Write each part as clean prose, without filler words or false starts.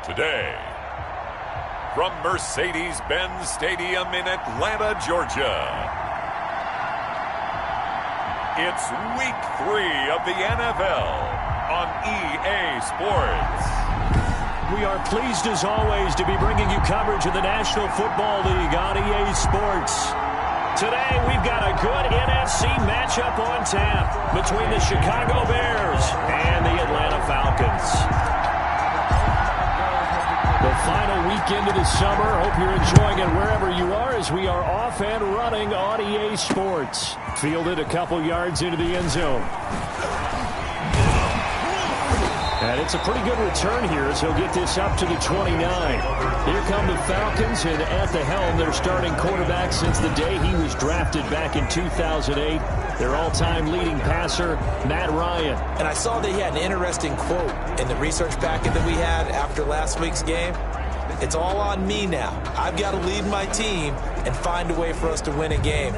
Today, from Mercedes-Benz Stadium in Atlanta, Georgia, it's Week 3 of the NFL on EA Sports. We are pleased, as always, to be bringing you coverage of the National Football League on EA Sports. Today, we've got a good NFC matchup on tap between the Chicago Bears and the Atlanta Falcons. The final weekend of the summer. Hope you're enjoying it wherever you are as we are off and running on EA Sports. Fielded a couple yards into the end zone. And it's a pretty good return here as he'll get this up to the 29. Here come the Falcons, and at the helm, their starting quarterback since the day he was drafted back in 2008. Their all-time leading passer, Matt Ryan. And I saw that he had an interesting quote in the research packet that we had after last week's game. It's all on me now. I've got to lead my team and find a way for us to win a game.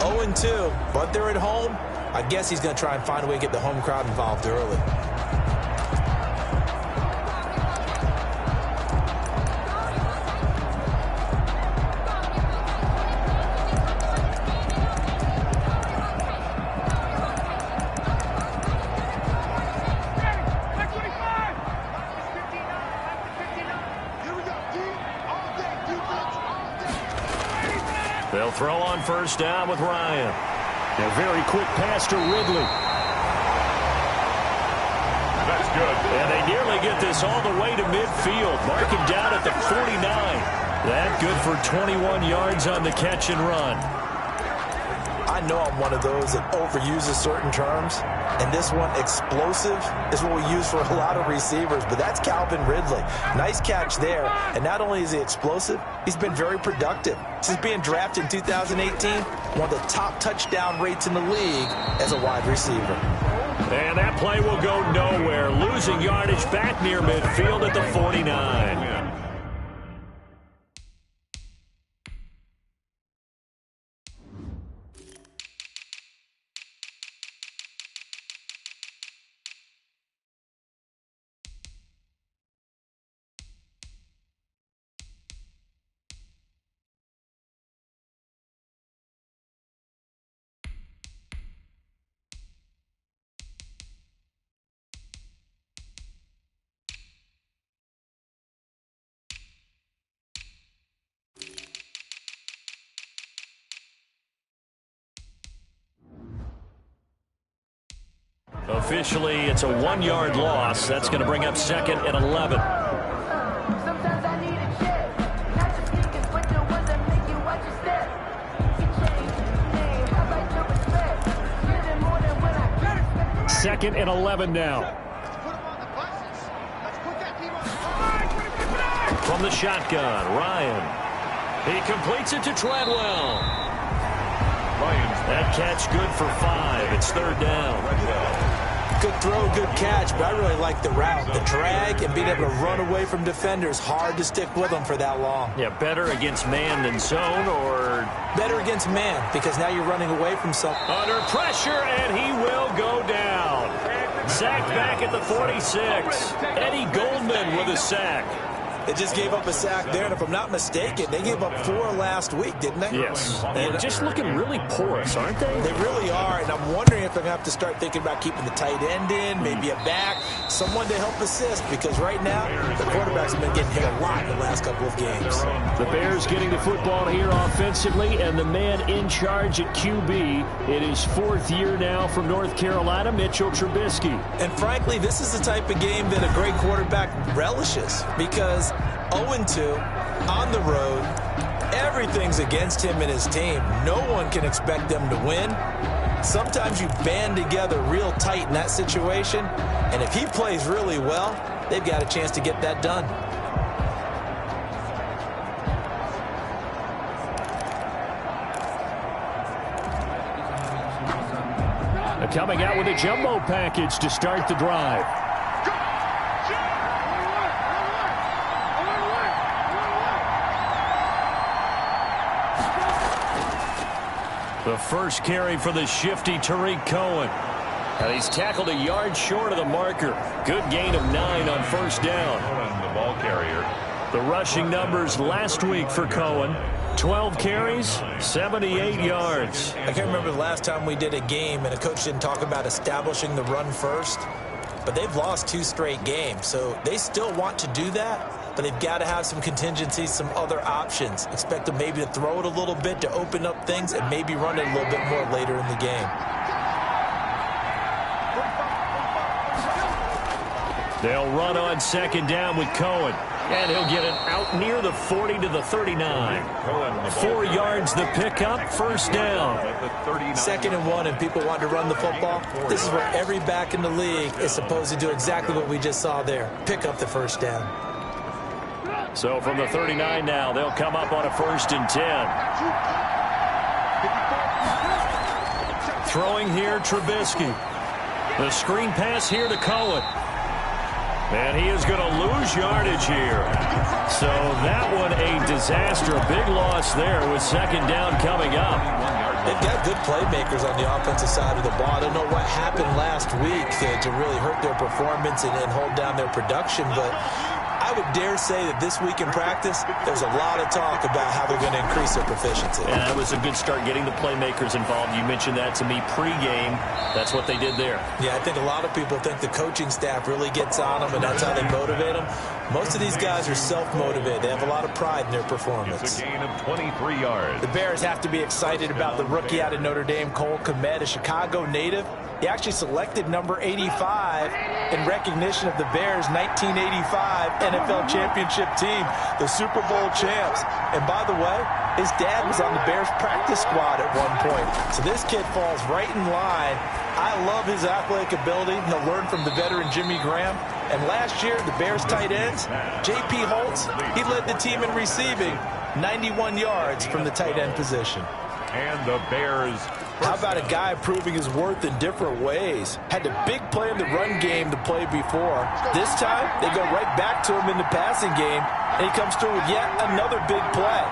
0-2, but they're at home. I guess he's going to try and find a way to get the home crowd involved early. They'll throw on first down with Ryan. A very quick pass to Ridley. That's good. And they nearly get this all the way to midfield. Marking down at the 49. That good for 21 yards on the catch and run. I know I'm one of those that overuses certain terms. And this one, explosive, is what we use for a lot of receivers. But that's Calvin Ridley. Nice catch there. And not only is he explosive, he's been very productive. Since being drafted in 2018, one of the top touchdown rates in the league as a wide receiver. And that play will go nowhere. Losing yardage back near midfield at the 49. Officially, it's a 1-yard loss. That's going to bring up second and 11. Sometimes I need a check. Not just thinking, but the ones that make you watch your step. You can change your name. I like your respect. Living more than when I get it. Second and 11 now. From the shotgun, Ryan. He completes it to Treadwell. That catch good for 5. It's third down. Good throw, good catch, but I really like the route. The drag and being able to run away from defenders, hard to stick with them for that long. Yeah, better against man than zone, or better against man, because now you're running away from something. Under pressure, and he will go down. Sacked back at the 46. Eddie Goldman with a sack. They just gave up a sack there, and if I'm not mistaken, they gave up 4 last week, didn't they? Yes. And just looking really porous, aren't they? They really are, and I'm wondering if they're going to have to start thinking about keeping the tight end in, maybe a back, someone to help assist, because right now, the quarterbacks have been getting hit a lot in the last couple of games. The Bears getting the football here offensively, and the man in charge at QB. It is 4th year now from North Carolina, Mitchell Trubisky. And frankly, this is the type of game that a great quarterback relishes, because 0-2 on the road, everything's against him and his team. No one can expect them to win. Sometimes you band together real tight in that situation, and if he plays really well, they've got a chance to get that done. Coming out with a jumbo package to start the drive. The first carry for the shifty Tariq Cohen. And he's tackled a yard short of the marker. Good gain of 9 on first down. The ball carrier. The rushing numbers last week for Cohen. 12 carries, 78 yards. I can't remember the last time we did a game and a coach didn't talk about establishing the run first. But they've lost 2 straight games, so they still want to do that. But they've got to have some contingencies, some other options. Expect them maybe to throw it a little bit to open up things and maybe run it a little bit more later in the game. They'll run on second down with Cohen. And he'll get it out near the 40 to the 39. 4 yards the pickup, first down. 2nd and 1, and people want to run the football. This is where every back in the league is supposed to do exactly what we just saw there. Pick up the first down. So from the 39 now, they'll come up on a 1st and 10. Throwing here, Trubisky. The screen pass here to Cohen. And he is going to lose yardage here. So that one a disaster. A big loss there with second down coming up. They've got good playmakers on the offensive side of the ball. I don't know what happened last week to really hurt their performance and hold down their production, but I would dare say that this week in practice, there's a lot of talk about how they're going to increase their proficiency. And that was a good start getting the playmakers involved. You mentioned that to me pregame. That's what they did there. Yeah, I think a lot of people think the coaching staff really gets on them, and that's how they motivate them. Most of these guys are self-motivated. They have a lot of pride in their performance. It's a gain of 23 yards. The Bears have to be excited about the rookie out of Notre Dame, Cole Kmet, a Chicago native. He actually selected number 85 in recognition of the Bears' 1985 NFL championship team, the Super Bowl champs. And by the way, his dad was on the Bears practice squad at one point. So this kid falls right in line. I love his athletic ability. He'll learn from the veteran Jimmy Graham. And last year, the Bears tight ends, J.P. Holtz, he led the team in receiving 91 yards from the tight end position. And the Bears. How about a guy proving his worth in different ways? Had a big play in the run game to play before. This time, they go right back to him in the passing game, and he comes through with yet another big play.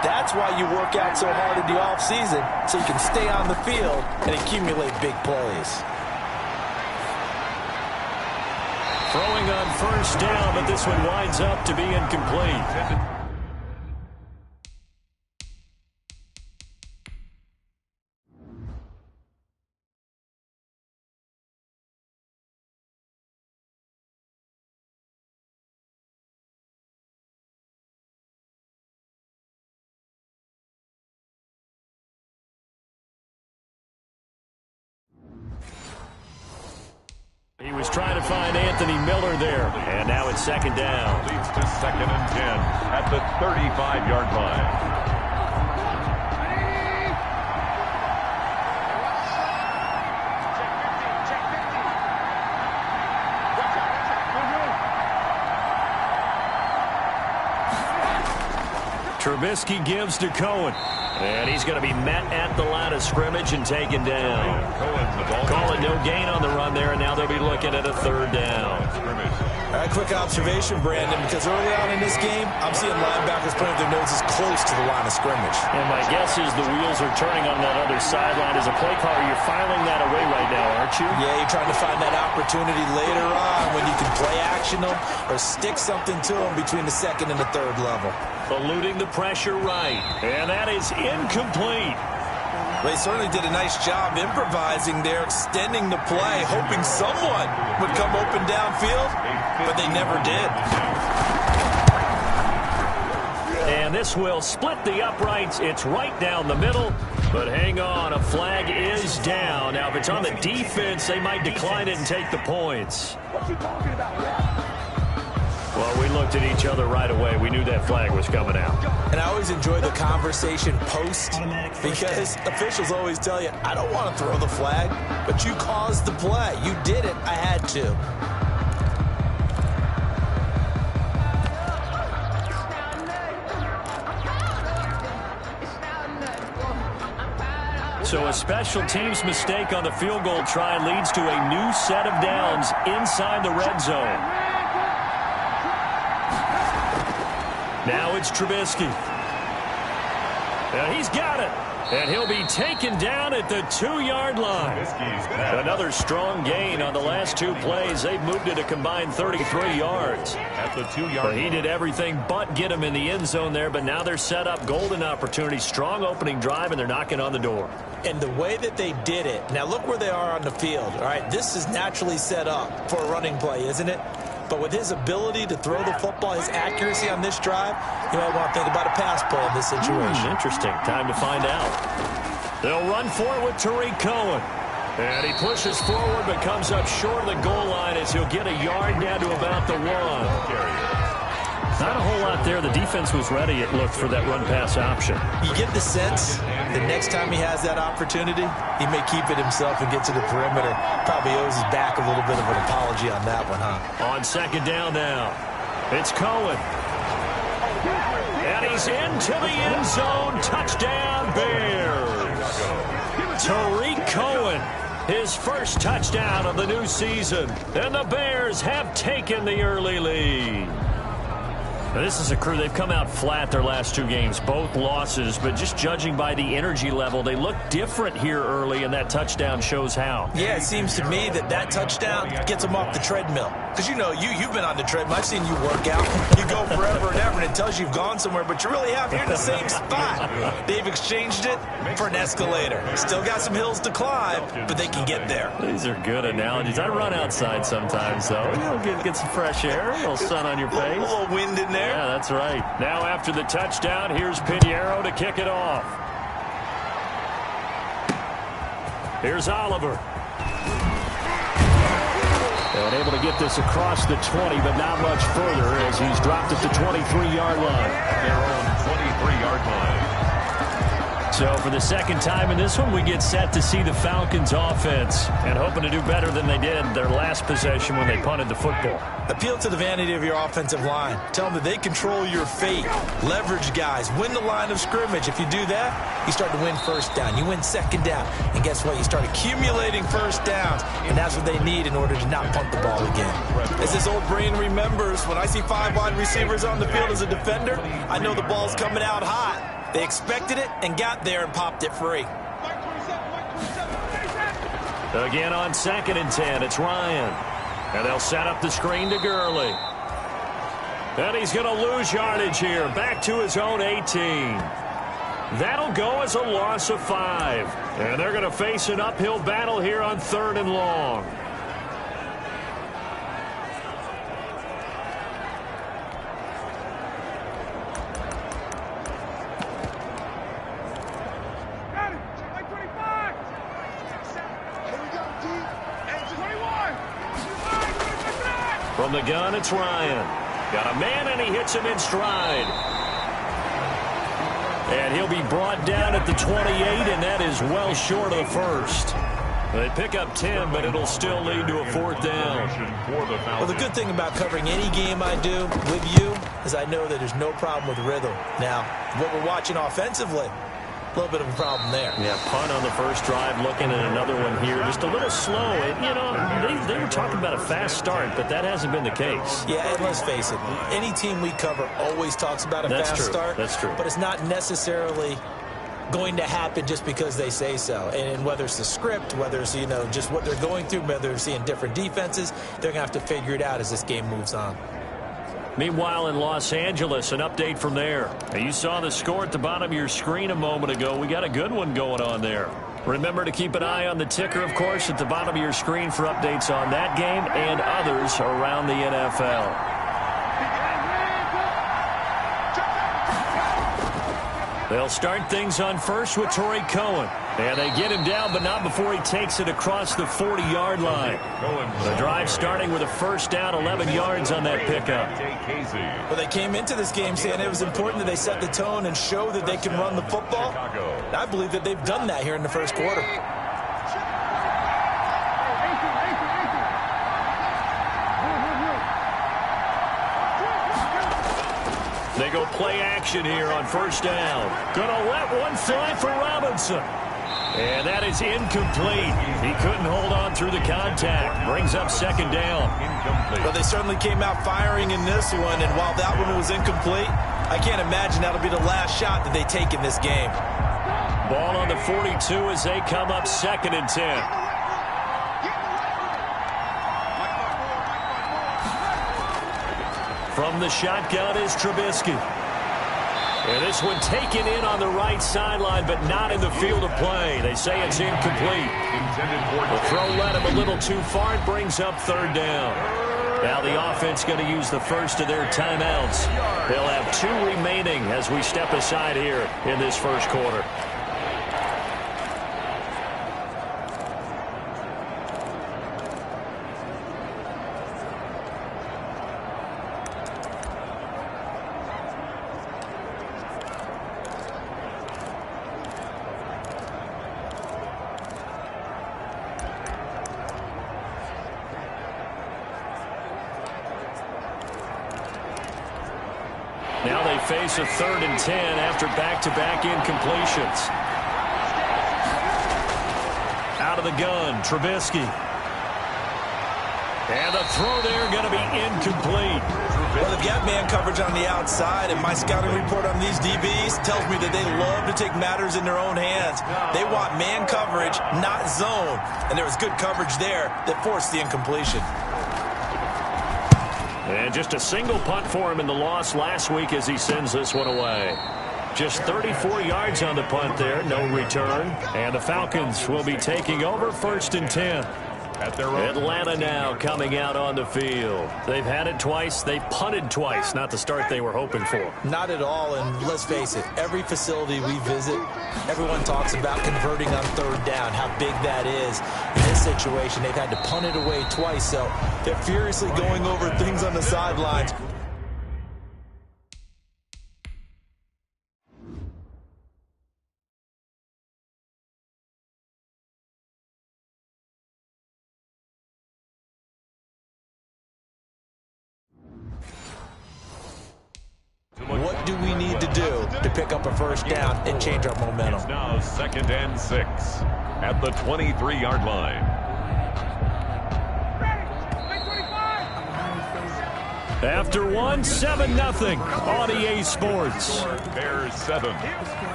That's why you work out so hard in the offseason, so you can stay on the field and accumulate big plays. Throwing on first down, but this one winds up to be incomplete. He was trying to find Anthony Miller there, and now it's second down. Leads to 2nd and 10 at the 35-yard line. Trubisky gives to Cohen. And he's going to be met at the line of scrimmage and taken down. Calling no gain on the run there, and now they'll be looking at a 3rd down. All right, quick observation, Brandon, because early on in this game, I'm seeing linebackers putting their noses close to the line of scrimmage. And my guess is the wheels are turning on that other sideline. As a play caller, you're filing that away right now, aren't you? Yeah, you're trying to find that opportunity later on when you can play action them or stick something to them between the 2nd and the 3rd level. Eluding the pressure right. And that is incomplete. They certainly did a nice job improvising there, extending the play, hoping someone would come open downfield, but they never did. And this will split the uprights. It's right down the middle. But hang on, a flag is down. Now, if it's on the defense, they might decline it and take the points. What you talking about? Well, we looked at each other right away. We knew that flag was coming out. And I always enjoy the conversation post because officials always tell you, I don't want to throw the flag, but you caused the play. You did it. I had to. So a special teams mistake on the field goal try leads to a new set of downs inside the red zone. Now it's Trubisky. And he's got it. And he'll be taken down at the 2-yard line. Another strong gain on the last 2 plays. They've moved it a combined 33 yards. At the 2-yard He did everything but get him in the end zone there, but now they're set up. Golden opportunity, strong opening drive, and they're knocking on the door. And the way that they did it, now look where they are on the field. All right, this is naturally set up for a running play, isn't it? But with his ability to throw the football, his accuracy on this drive, you might want to think about a pass play in this situation. Interesting. Time to find out. They'll run for it with Tariq Cohen. And he pushes forward but comes up short of the goal line as he'll get a yard down to about the 1. Not a whole lot there. The defense was ready, it looked, for that run-pass option. You get the sense the next time he has that opportunity, he may keep it himself and get to the perimeter. Probably owes his back a little bit of an apology on that one, huh? On second down now, it's Cohen. And he's into the end zone. Touchdown, Bears. Tariq Cohen, his first touchdown of the new season. And the Bears have taken the early lead. Now, this is a crew, they've come out flat their last 2 games, both losses, but just judging by the energy level, they look different here early, and that touchdown shows how. Yeah, it seems to me that touchdown gets them off the treadmill. Because, you know, you've been on the treadmill. I've seen you work out. You go forever and ever, and it tells you you've gone somewhere, but you really have. You're in the same spot. They've exchanged it for an escalator. Still got some hills to climb, but they can get there. These are good analogies. I run outside sometimes, though. Get some fresh air, a little sun on your face. A little wind in there. Yeah, that's right. Now after the touchdown, here's Pinheiro to kick it off. Here's Oliver. And able to get this across the 20, but not much further as he's dropped at the 23-yard line. Their own 23-yard line. So for the second time in this one, we get set to see the Falcons offense and hoping to do better than they did their last possession when they punted the football. Appeal to the vanity of your offensive line. Tell them that they control your fate. Leverage guys. Win the line of scrimmage. If you do that, you start to win first down. You win second down. And guess what? You start accumulating first downs. And that's what they need in order to not punt the ball again. As this old brain remembers, when I see 5 wide receivers on the field as a defender, I know the ball's coming out hot. They expected it and got there and popped it free. Again on 2nd and 10, it's Ryan. And they'll set up the screen to Gurley. And he's going to lose yardage here. Back to his own 18. That'll go as a loss of 5. And they're going to face an uphill battle here on 3rd and long. From the gun, it's Ryan. Got a man, and he hits him in stride. And he'll be brought down at the 28, and that is well short of the first. They pick up 10, but it'll still lead to a 4th down. Well, the good thing about covering any game I do with you is I know that there's no problem with rhythm. Now, what we're watching offensively, a little bit of a problem there. Yeah, punt on the first drive, looking at another one here. Just a little slow. You know, they were talking about a fast start, but that hasn't been the case. Yeah, and let's face it, any team we cover always talks about a fast start. That's true. But it's not necessarily going to happen just because they say so. And whether it's the script, whether it's, you know, just what they're going through, whether they're seeing different defenses, they're going to have to figure it out as this game moves on. Meanwhile, in Los Angeles, an update from there. You saw the score at the bottom of your screen a moment ago. We got a good one going on there. Remember to keep an eye on the ticker, of course, at the bottom of your screen for updates on that game and others around the NFL. They'll start things on first with Tariq Cohen. And they get him down, but not before he takes it across the 40-yard line. The drive starting with a first down, 11 yards on that pickup. Well, they came into this game saying it was important that they set the tone and show that they can run the football. And I believe that they've done that here in the first quarter. They go play action here on first down. Gonna let one fly for Robinson. And that is incomplete. He couldn't hold on through the contact. Brings up second down. Well, they certainly came out firing in this one, and while that one was incomplete, I can't imagine that'll be the last shot that they take in this game. Ball on the 42 as they come up 2nd and 10. From the shotgun is Trubisky. And this one taken in on the right sideline, but not in the field of play. They say it's incomplete. The throw led him a little too far. It brings up 3rd down. Now the offense going to use the first of their timeouts. They'll have 2 remaining as we step aside here in this first quarter. Now they face a 3rd and 10 after back-to-back incompletions. Out of the gun, Trubisky. And the throw there going to be incomplete. Well, they've got man coverage on the outside, and my scouting report on these DBs tells me that they love to take matters in their own hands. They want man coverage, not zone. And there was good coverage there that forced the incompletion. And just a single punt for him in the loss last week as he sends this one away. Just 34 yards on the punt there, no return. And the Falcons will be taking over 1st and 10. Atlanta now coming out on the field. They've had it twice. They've punted twice. Not the start they were hoping for. Not at all, and let's face it, every facility we visit, everyone talks about converting on 3rd down, how big that is. In this situation, they've had to punt it away twice, so they're furiously going over things on the sidelines. What do we need to do to pick up a 1st down and change our momentum? It's now 2nd and 6 at the 23-yard line. After 7-0 on EA Sports. Bears 7,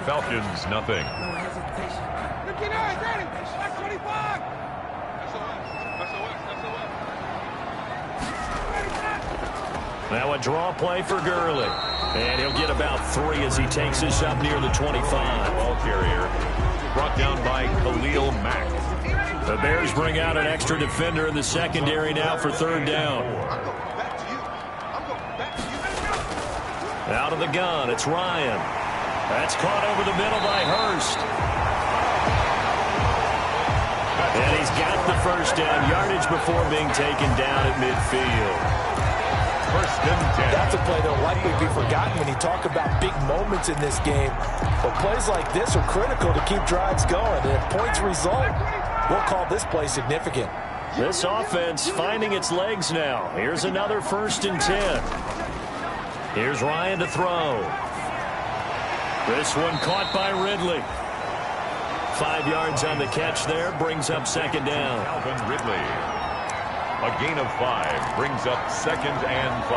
Falcons nothing. Now a draw play for Gurley. And he'll get about 3 as he takes this up near the 25. Ball carrier brought down by Khalil Mack. The Bears bring out an extra defender in the secondary now for 3rd down. Out of the gun, it's Ryan. That's caught over the middle by Hurst. And he's got the 1st down, yardage before being taken down at midfield. 1st and 10. That's a play that'll likely be forgotten when you talk about big moments in this game. But plays like this are critical to keep drives going. And if points result, we'll call this play significant. This offense finding its legs now. Here's another 1st and 10. Here's Ryan to throw. This one caught by Ridley. 5 yards on the catch there, brings up 2nd down. Calvin Ridley. A gain of 5 brings up 2nd and 5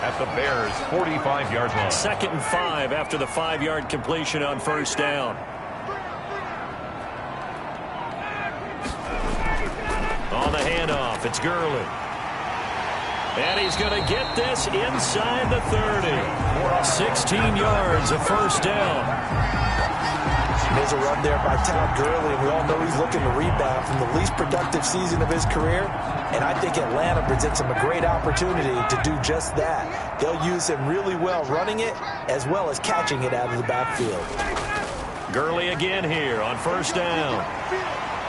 at the Bears' 45-yard line. 2nd and 5 after the 5-yard completion on 1st down. On the handoff, it's Gurley. And he's going to get this inside the 30. 16 yards, a 1st down. There's a run there by Todd Gurley, and we all know he's looking to rebound from the least productive season of his career. And I think Atlanta presents him a great opportunity to do just that. They'll use him really well running it as well as catching it out of the backfield. Gurley again here on 1st down.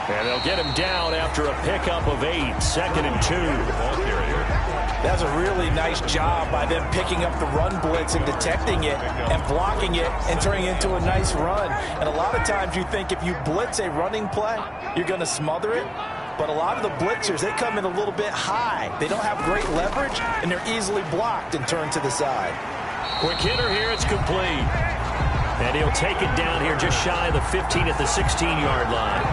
And they'll get him down after a pickup of 8, 2nd and 2. Ball carrier. That's a really nice job by them picking up the run blitz and detecting it and blocking it and turning it into a nice run. And a lot of times you think if you blitz a running play, you're going to smother it. But a lot of the blitzers, they come in a little bit high. They don't have great leverage, and they're easily blocked and turned to the side. Quick hitter here, it's complete. And he'll take it down here just shy of the 15 at the 16-yard line.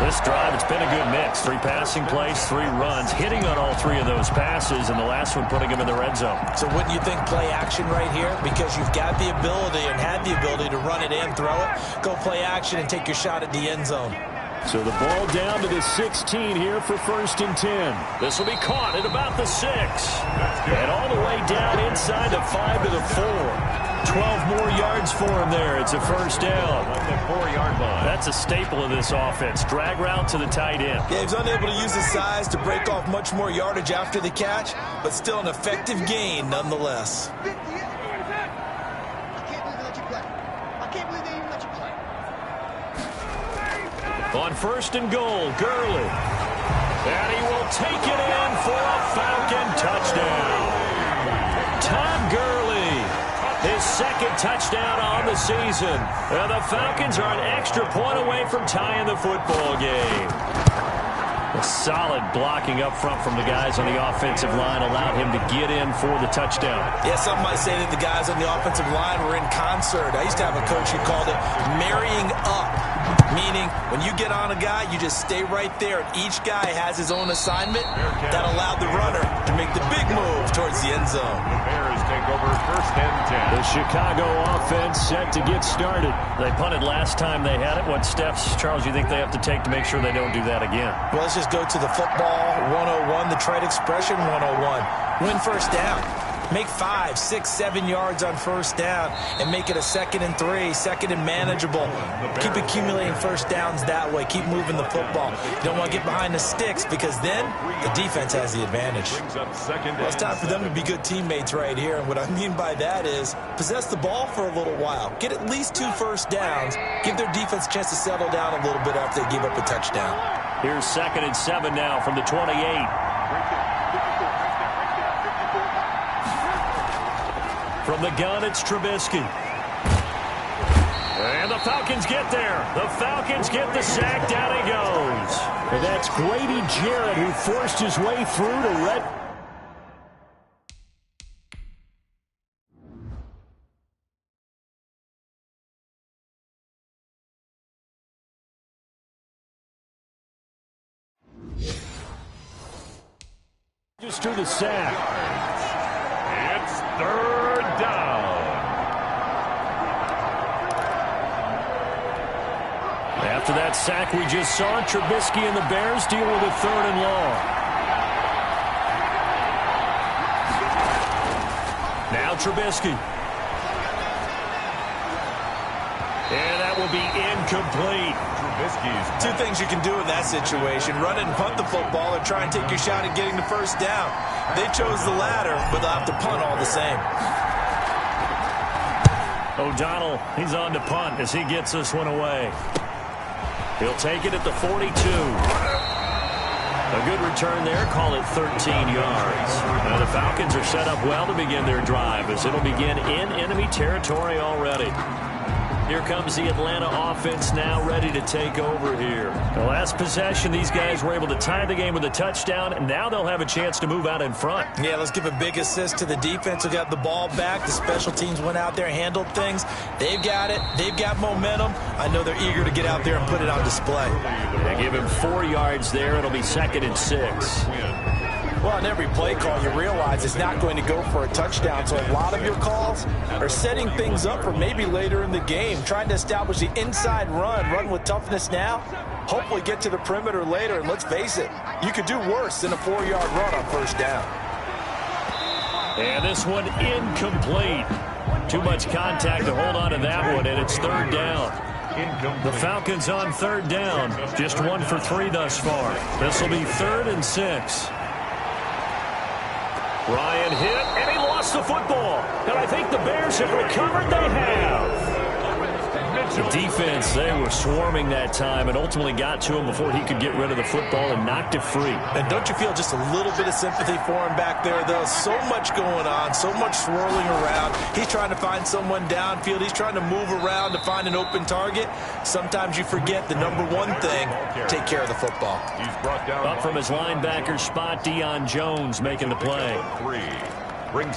This drive, it's been a good mix. 3 passing plays, 3 runs, hitting on all 3 of those passes, and the last one putting him in the red zone. So wouldn't you think play action right here? Because you've got the ability and had the ability to run it and throw it. Go play action and take your shot at the end zone. So the ball down to the 16 here for 1st and 10. This will be caught at about the 6. And all the way down inside the 5 to the 4. 12 more yards for him there. It's a 1st down. On the 4-yard line. That's a staple of this offense. Drag route to the tight end. Yeah, he's unable to use his size to break off much more yardage after the catch, but still an effective gain nonetheless. On 1st and goal, Gurley. And he will take it in for a Falcon touchdown. Todd Gurley, his 2nd touchdown on the season. And the Falcons are an extra point away from tying the football game. A solid blocking up front from the guys on the offensive line allowed him to get in for the touchdown. Yeah, some might say that the guys on the offensive line were in concert. I used to have a coach who called it marrying up. Meaning, when you get on a guy, you just stay right there. Each guy has his own assignment that allowed the runner to make the big move towards the end zone. The Bears take over 1st and 10. The Chicago offense set to get started. They punted last time they had it. What steps, Charles, you think they have to take to make sure they don't do that again? Well, let's just go to the football 101, the trade expression 101. Win 1st down. Make 5, 6, 7 yards on 1st down and make it a 2nd and 3, 2nd and manageable. Keep accumulating 1st downs that way. Keep moving the football. You don't want to get behind the sticks because then the defense has the advantage. Well, it's time for them to be good teammates right here. And what I mean by that is possess the ball for a little while. Get at least 2 1st downs. Give their defense a chance to settle down a little bit after they give up a touchdown. Here's 2nd and 7 now from the 28. From the gun, it's Trubisky. And the Falcons get there. The Falcons get the sack. Down he goes. And that's Grady Jarrett who forced his way through to red. Just to the sack. It's 3rd down. After that sack we just saw, Trubisky and the Bears deal with a 3rd and long. Now Trubisky. And that will be incomplete. Trubisky's 2 things you can do in that situation. Run it and punt the football or try and take your shot at getting the 1st down. They chose the latter, but they'll have to punt all the same. O'Donnell, he's on to punt as he gets this one away. He'll take it at the 42. A good return there. Call it 13 yards. Now the Falcons are set up well to begin their drive as it'll begin in enemy territory already. Here comes the Atlanta offense now ready to take over here. The last possession, these guys were able to tie the game with a touchdown, and now they'll have a chance to move out in front. Yeah, let's give a big assist to the defense who got the ball back. The special teams went out there, handled things. They've got it. They've got momentum. I know they're eager to get out there and put it on display. They give him 4 yards there. It'll be 2nd and 6. Well, on every play call, you realize it's not going to go for a touchdown. So a lot of your calls are setting things up for maybe later in the game, trying to establish the inside run with toughness now, hopefully get to the perimeter later. And let's face it, you could do worse than a 4-yard run on 1st down. And this one incomplete. Too much contact to hold on to that one, and it's 3rd down. The Falcons on 3rd down, just 1 for 3 thus far. This will be 3rd and 6. Ryan hit, and he lost the football. And I think the Bears have recovered. They have. The defense, they were swarming that time and ultimately got to him before he could get rid of the football and knocked it free. And don't you feel just a little bit of sympathy for him back there, though? So much going on, so much swirling around. He's trying to find someone downfield. He's trying to move around to find an open target. Sometimes you forget the number one thing, take care of the football. He's brought down up from his linebacker spot, Deion Jones making the play.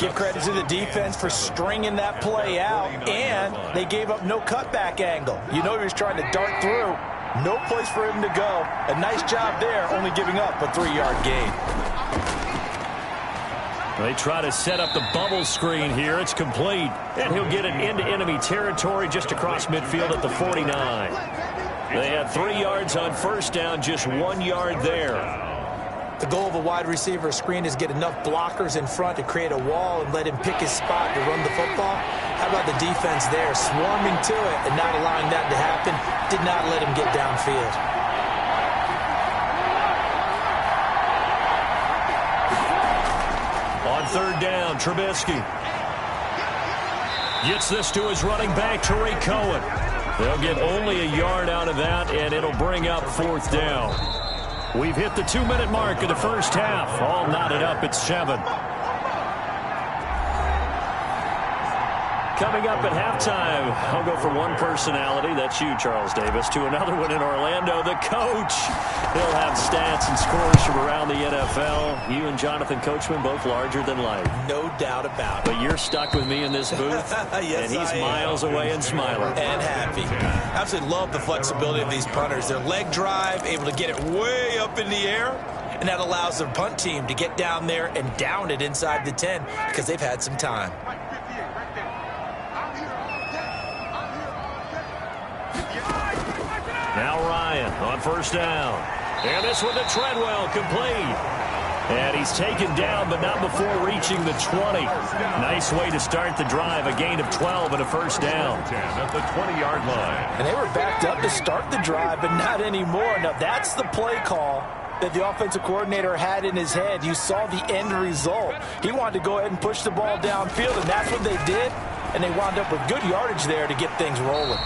Give credit to the defense for stringing that play out, and they gave up no cutback angle. You know he was trying to dart through. No place for him to go. A nice job there, only giving up a 3-yard gain. They try to set up the bubble screen here. It's complete. And he'll get it into enemy territory just across midfield at the 49. They had 3 yards on first down, just 1 yard there. The goal of a wide receiver screen is get enough blockers in front to create a wall and let him pick his spot to run the football. How about the defense there, swarming to it and not allowing that to happen? Did not let him get downfield. On third down, Trubisky gets this to his running back, Tariq Cohen. They'll get only a yard out of that, and it'll bring up fourth down. We've hit the 2-minute mark of the first half. All knotted up at 7. Coming up at halftime, I'll go from one personality, that's you, Charles Davis, to another one in Orlando, the coach. He'll have stats and scores from around the NFL. You and Jonathan Coachman, both larger than life. No doubt about it. But you're stuck with me in this booth, yes, and he's miles away and smiling. And happy. Absolutely love the flexibility of these punters. Their leg drive, able to get it way up in the air, and that allows their punt team to get down there and down it inside the 10 because they've had some time. Now Ryan on first down. And this one to Treadwell, complete. And he's taken down, but not before reaching the 20. Nice way to start the drive. A gain of 12 and a first down. At the 20-yard line. And they were backed up to start the drive, but not anymore. Now, that's the play call that the offensive coordinator had in his head. You saw the end result. He wanted to go ahead and push the ball downfield, and that's what they did. And they wound up with good yardage there to get things rolling.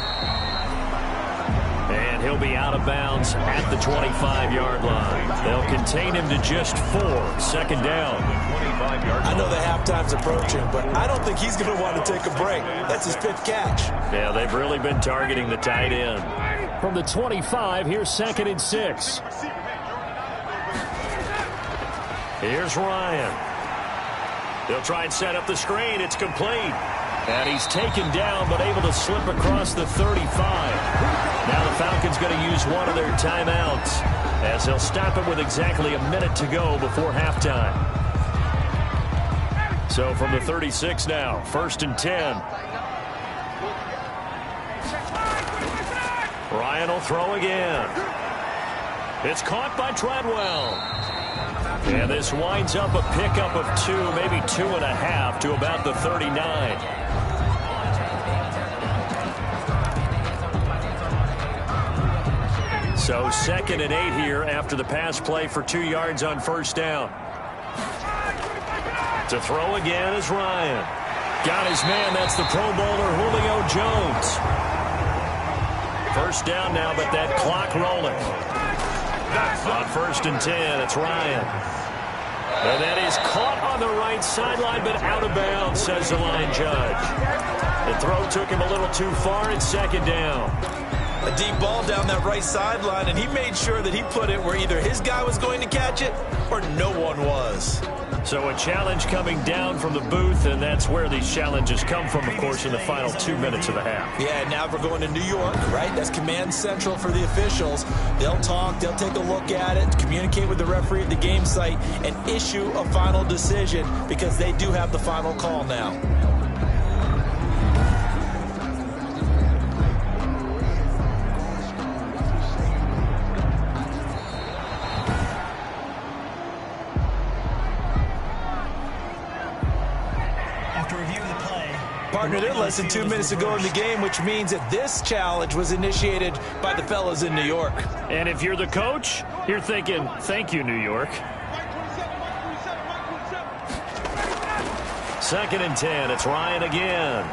And he'll be out of bounds at the 25-yard line. They'll contain him to just 4. Second down. I know the halftime's approaching, but I don't think he's going to want to take a break. That's his 5th catch. Yeah, they've really been targeting the tight end. From the 25, here's 2nd and 6. Here's Ryan. They'll try and set up the screen. It's complete. And he's taken down, but able to slip across the 35. Now the Falcons going to use one of their timeouts as they'll stop it with exactly a minute to go before halftime. So from the 36 now, 1st and 10. Ryan will throw again. It's caught by Treadwell. And this winds up a pickup of 2, maybe 2.5 to about the 39. So 2nd and 8 here after the pass play for 2 yards on first down. To throw again is Ryan. Got his man. That's the Pro Bowler Julio Jones. First down now, but that clock rolling. On 1st and 10, it's Ryan. And that is caught on the right sideline, but out of bounds, says the line judge. The throw took him a little too far. It's 2nd down. A deep ball down that right sideline, and he made sure that he put it where either his guy was going to catch it or no one was. So a challenge coming down from the booth, and that's where these challenges come from, of course, in the final 2 minutes of the half. Yeah, now we're going to New York, right? That's command central for the officials. They'll talk, they'll take a look at it, communicate with the referee at the game site, and issue a final decision because they do have the final call now. Partner, they're less than 2 minutes ago in the game, which means that this challenge was initiated by the fellas in New York. And if you're the coach, you're thinking, thank you, New York. 2nd and 10, it's Ryan again.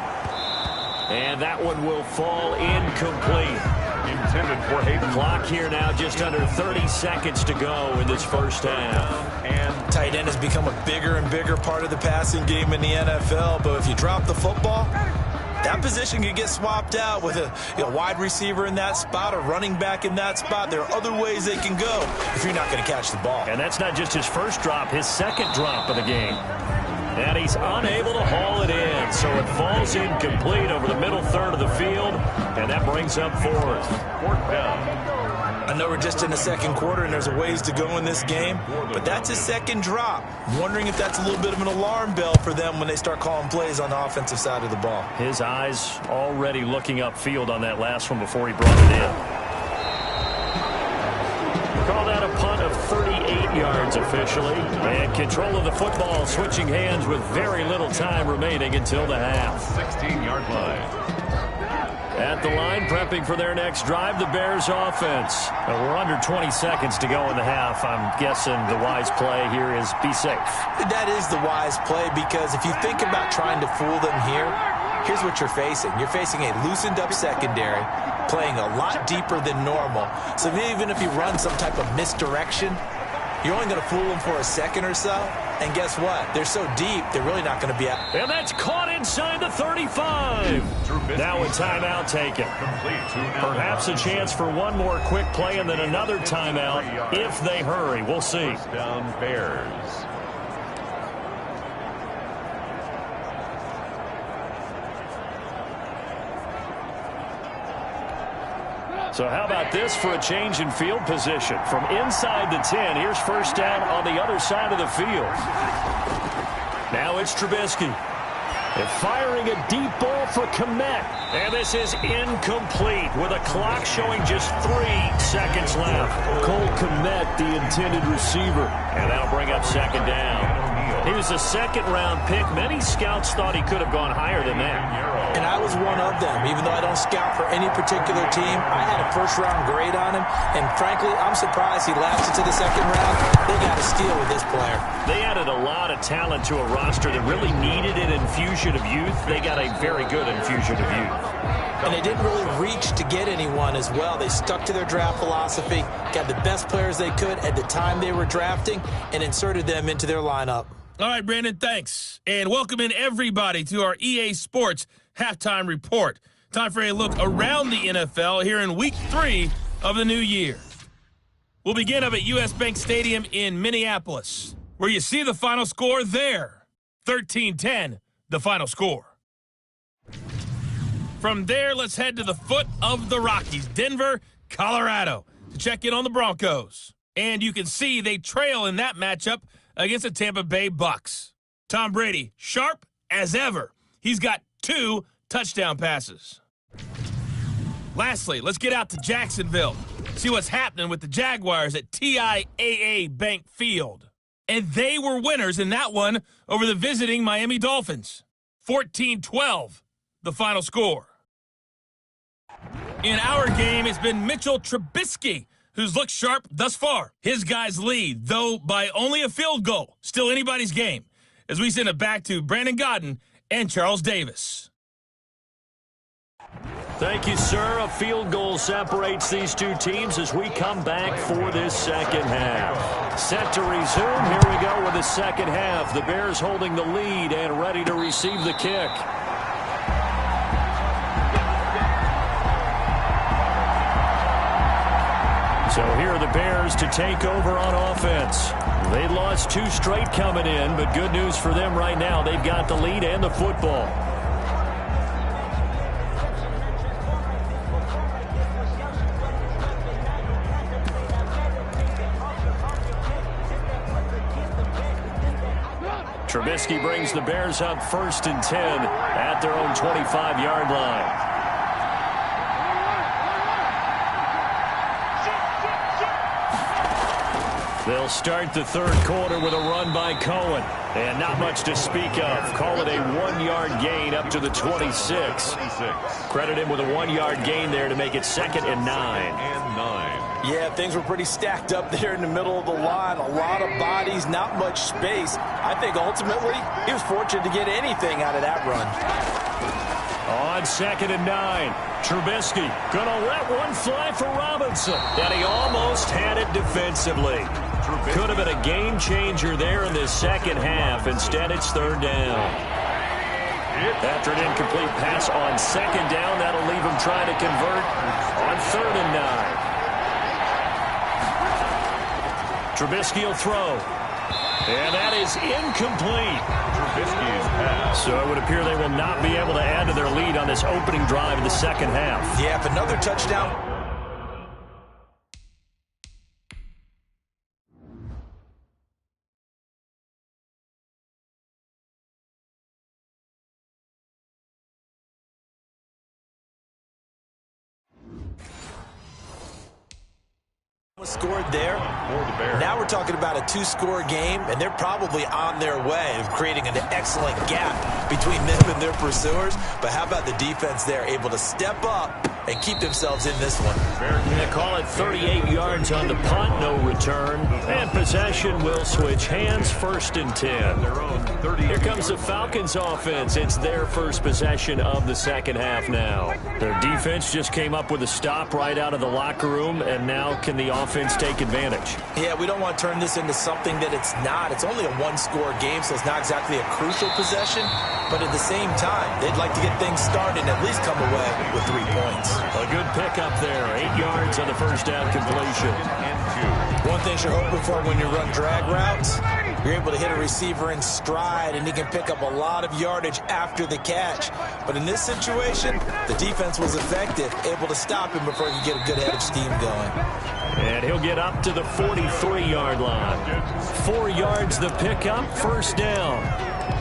And that one will fall incomplete. Intended for Hayden. Clock here now, just under 30 seconds to go in this first half. And tight end has become a bigger and bigger part of the passing game in the NFL. But if you drop the football, that position can get swapped out with a wide receiver in that spot, a running back in that spot. There are other ways they can go if you're not going to catch the ball. And that's not just his first drop, his second drop of the game. And he's unable to haul it in, so it falls incomplete over the middle third of the field, and that brings up 4th. 4th down. I know we're just in the second quarter and there's a ways to go in this game, but that's his second drop. I'm wondering if that's a little bit of an alarm bell for them when they start calling plays on the offensive side of the ball. His eyes already looking upfield on that last one before he brought it in. Call that a punt of 38 yards officially. And control of the football switching hands with very little time remaining until the half. 16-yard line. At the line, prepping for their next drive, the Bears offense. We're under 20 seconds to go in the half. I'm guessing the wise play here is be safe. That is the wise play, because if you think about trying to fool them here, here's what you're facing. You're facing a loosened up secondary, playing a lot deeper than normal. So even if you run some type of misdirection, you're only going to fool them for a second or so. And guess what? They're so deep, they're really not going to be out. And that's caught inside the 35. Now a timeout taken. Perhaps a chance for one more quick play and then another timeout if they hurry. We'll see. Down Bears. So how about this for a change in field position? From inside the 10, here's first down on the other side of the field. Now it's Trubisky. And firing a deep ball for Kmet. And this is incomplete with a clock showing just 3 seconds left. Cole Kmet, the intended receiver. And that'll bring up second down. He was a second-round pick. Many scouts thought he could have gone higher than that. And I was one of them. Even though I don't scout for any particular team, I had a first-round grade on him. And frankly, I'm surprised he lasted to the second round. They got a steal with this player. They added a lot of talent to a roster that really needed an infusion of youth. They got a very good infusion of youth. And they didn't really reach to get anyone as well. They stuck to their draft philosophy, got the best players they could at the time they were drafting, and inserted them into their lineup. All right, Brandon, thanks. And welcome in everybody to our EA Sports Halftime Report. Time for a look around the NFL here in Week 3 of the new year. We'll begin up at U.S. Bank Stadium in Minneapolis, where you see the final score there. 13-10, the final score. From there, let's head to the foot of the Rockies, Denver, Colorado, to check in on the Broncos. And you can see they trail in that matchup against the Tampa Bay Bucks. Tom Brady, sharp as ever. He's got 2 touchdown passes. Lastly, let's get out to Jacksonville. See what's happening with the Jaguars at TIAA Bank Field. And they were winners in that one over the visiting Miami Dolphins. 14-12, the final score. In our game, it's been Mitchell Trubisky who's looked sharp thus far. His guys lead, though by only a field goal. Still anybody's game, as we send it back to Brandon Godden and Charles Davis. Thank you, sir. A field goal separates these two teams as we come back for this second half. Set to resume. Here we go with the second half. The Bears holding the lead and ready to receive the kick. So here are the Bears to take over on offense. They lost 2 straight coming in, but good news for them right now. They've got the lead and the football. Trubisky brings the Bears up 1st and 10 at their own 25-yard line. They'll start the third quarter with a run by Cohen. And not much to speak of. Call it a 1-yard gain up to the 26. Credit him with a 1-yard gain there to make it 2nd and 9. Yeah, things were pretty stacked up there in the middle of the line. A lot of bodies, not much space. I think ultimately he was fortunate to get anything out of that run. On 2nd and 9, Trubisky gonna let one fly for Robinson. And he almost had it defensively. Could have been a game changer there in the second half. Instead, it's 3rd down. After an incomplete pass on 2nd down, that'll leave him trying to convert on 3rd and 9. Trubisky will throw. And that is incomplete. Trubisky's pass. So it would appear they will not be able to add to their lead on this opening drive of the second half. Yeah, if another touchdown. scored there. For the Bears. Now we're talking about a 2-score game, and they're probably on their way of creating an excellent gap between them and their pursuers. But how about the defense there, able to step up and keep themselves in this one? They call it 38 yards on the punt, no return. And possession will switch hands, 1st and 10. Here comes the Falcons offense. It's their first possession of the second half now. Their defense just came up with a stop right out of the locker room, and now can the offense take advantage? Yeah, we don't want to turn this into something that it's not. It's only a 1-score game, so it's not exactly a crucial possession. But at the same time, they'd like to get things started and at least come away with 3 points. A good pickup there. 8 yards on the first down completion. One thing you're hoping for when you run drag routes, you're able to hit a receiver in stride, and he can pick up a lot of yardage after the catch. But in this situation, the defense was effective, able to stop him before he could get a good head of steam going. And he'll get up to the 43-yard line. 4 yards the pickup, 1st down.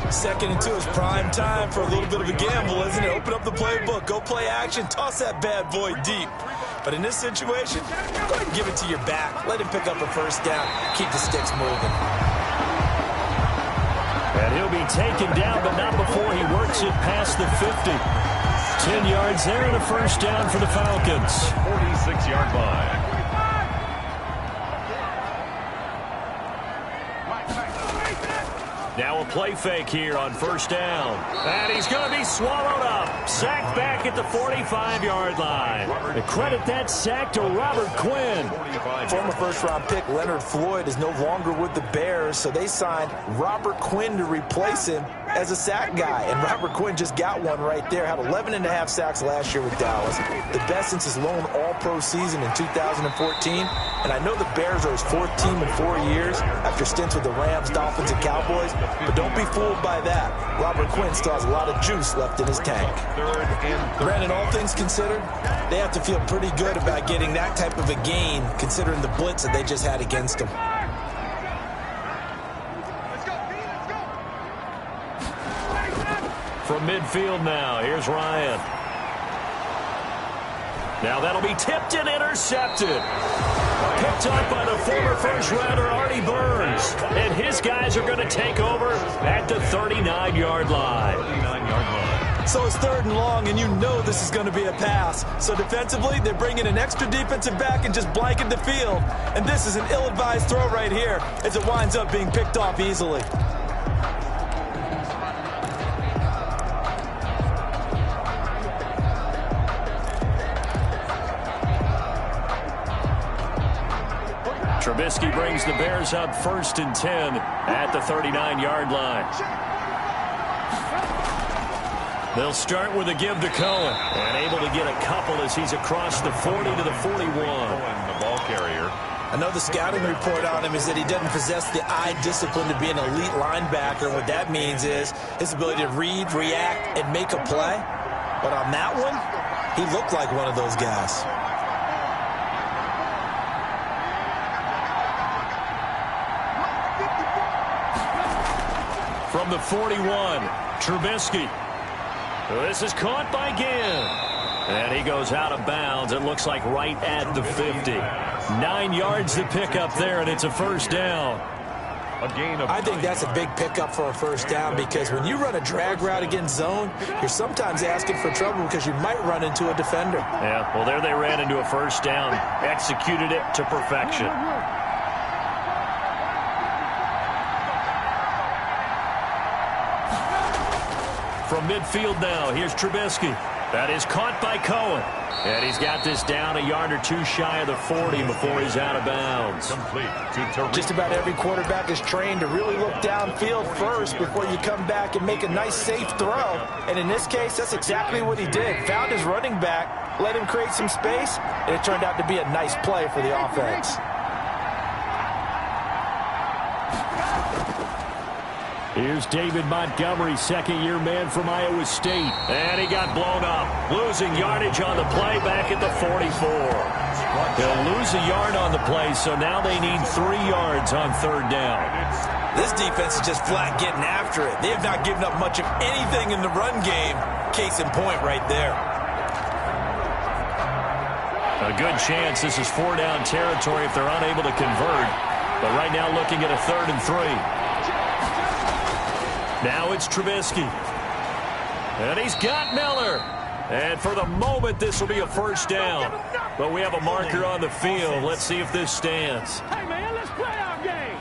2nd and 2 is prime time for a little bit of a gamble, isn't it? Open up the playbook, go play action, toss that bad boy deep. But in this situation, go ahead and give it to your back. Let him pick up a 1st down, keep the sticks moving. And he'll be taken down, but not before he works it past the 50. 10 yards there and a 1st down for the Falcons. 46-yard line. Now a play fake here on 1st down. And he's going to be swallowed up. Sacked back at the 45-yard line. And credit that sack to Robert Quinn. Former 1st-round pick Leonard Floyd is no longer with the Bears, so they signed Robert Quinn to replace him as a sack guy. And Robert Quinn just got one right there. Had 11.5 sacks last year with Dallas. The best since his lone all-pro season in 2014. And I know the Bears are his 4th team in 4 years after stints with the Rams, Dolphins, and Cowboys. But don't be fooled by that. Robert Quinn still has a lot of juice left in his tank. Brandon, all things considered, they have to feel pretty good about getting that type of a gain, considering the blitz that they just had against them. From midfield now, here's Ryan. Now that'll be tipped and intercepted. Picked up by the former 1st-rounder Artie Burns. And his guys are going to take over at the 39-yard line. So it's 3rd and long, and you know this is going to be a pass. So defensively, they bring in an extra defensive back and just blanket the field. And this is an ill-advised throw right here as it winds up being picked off easily. Trubisky brings the Bears up 1st and 10 at the 39-yard line. They'll start with a give to Cohen. And able to get a couple as he's across the 40 to the 41. The ball carrier. I know the scouting report on him is that he doesn't possess the eye discipline to be an elite linebacker. What that means is his ability to read, react, and make a play. But on that one, he looked like one of those guys. From the 41, Trubisky. This is caught by Ginn. And he goes out of bounds. It looks like right at the 50. 9 yards to pick up there, and it's a 1st down. A gain of I think that's a big pickup for a 1st down because when you run a drag route against zone, you're sometimes asking for trouble because you might run into a defender. Yeah, well, there they ran into a 1st down. Executed it to perfection. From midfield now, here's Trubisky. That is caught by Cohen. And he's got this down a yard or two shy of the 40 before he's out of bounds. complete to Tariq. Just about every quarterback is trained to really look downfield first before you come back and make a nice, safe throw. And in this case, that's exactly what he did. Found his running back, let him create some space, and it turned out to be a nice play for the offense. Here's David Montgomery, 2nd-year man from Iowa State. And he got blown up. Losing yardage on the play back at the 44. They'll lose a yard on the play, so now they need 3 yards on 3rd down. This defense is just flat getting after it. They have not given up much of anything in the run game. Case in point right there. A good chance this is 4-down territory if they're unable to convert. But right now looking at a 3rd and 3. Now it's Trubisky. And he's got Miller. And for the moment, this will be a 1st down. But we have a marker on the field. Let's see if this stands. Hey, man, let's play our game.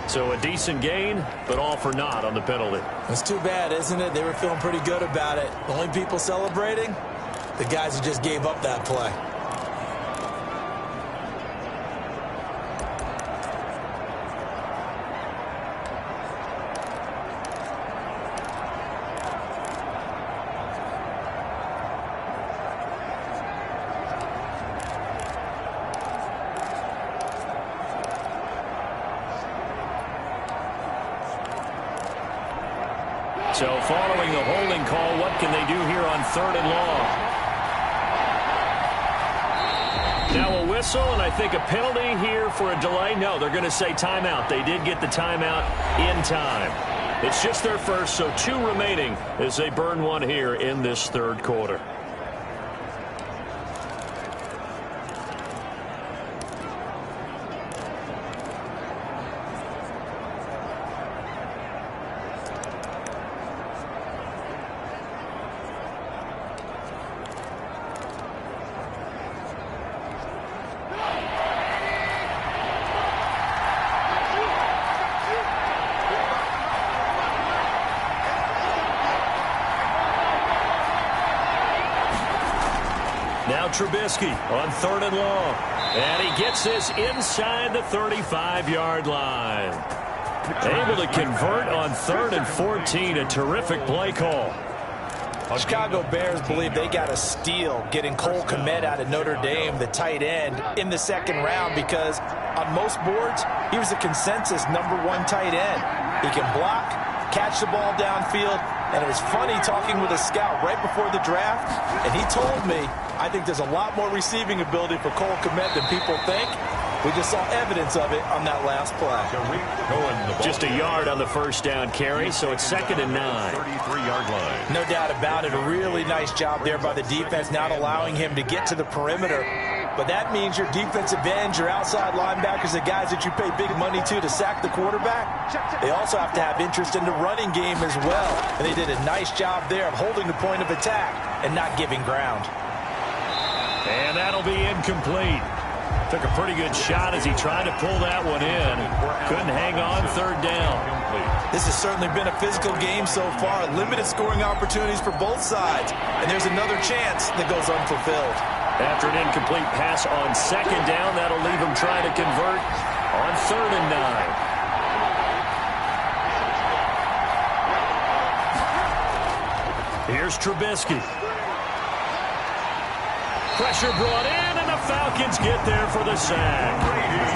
So a decent gain, but all for naught on the penalty. It's too bad, isn't it? They were feeling pretty good about it. The only people celebrating, the guys who just gave up that play. So following the holding call, what can they do here on 3rd and long? Now a whistle, and I think a penalty here for a delay. No, they're going to say timeout. They did get the timeout in time. It's just their first, so 2 remaining as they burn one here in this 3rd quarter. Now Trubisky on 3rd and long. And he gets this inside the 35-yard line. Able to convert on 3rd and 14. A terrific play call. Chicago Bears believe they got a steal getting Cole Kmet out of Notre Dame, the tight end, in the 2nd round because on most boards, he was a consensus #1 tight end. He can block, catch the ball downfield, and it was funny talking with a scout right before the draft, and he told me, I think there's a lot more receiving ability for Cole Kmet than people think. We just saw evidence of it on that last play. Just a yard on the 1st down carry, so it's 2nd and 9. 33-yard line. No doubt about it. A really nice job there by the defense, not allowing him to get to the perimeter. But that means your defensive ends, your outside linebackers, the guys that you pay big money to sack the quarterback, they also have to have interest in the running game as well. And they did a nice job there of holding the point of attack and not giving ground. And that'll be incomplete. Took a pretty good shot as he tried to pull that one in. Couldn't hang on 3rd down. This has certainly been a physical game so far. Limited scoring opportunities for both sides. And there's another chance that goes unfulfilled. After an incomplete pass on 2nd down, that'll leave him trying to convert on 3rd and 9. Here's Trubisky. Pressure brought in, and the Falcons get there for the sack.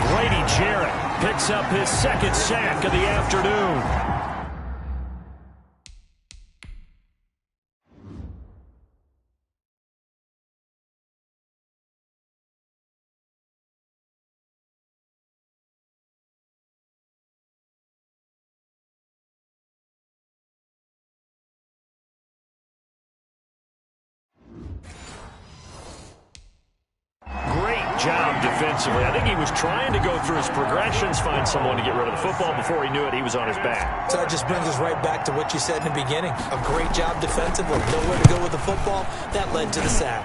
Grady Jarrett picks up his 2nd sack of the afternoon. Job defensively. I think he was trying to go through his progressions, find someone to get rid of the football. Before he knew it, he was on his back. So that just brings us right back to what you said in the beginning. A great job defensively. Nowhere to go with the football. That led to the sack.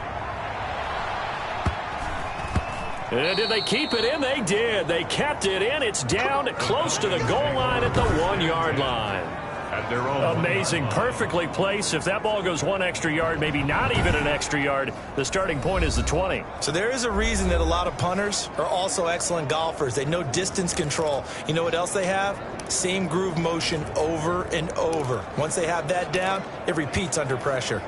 And did they keep it in? They did. They kept it in. It's down close to the goal line at the 1-yard line. At their own. Amazing. Perfectly placed. If that ball goes 1 extra yard, maybe not even an extra yard, the starting point is the 20. So there is a reason that a lot of punters are also excellent golfers. They know distance control. You know what else they have? Same groove motion over and over. Once they have that down, it repeats under pressure.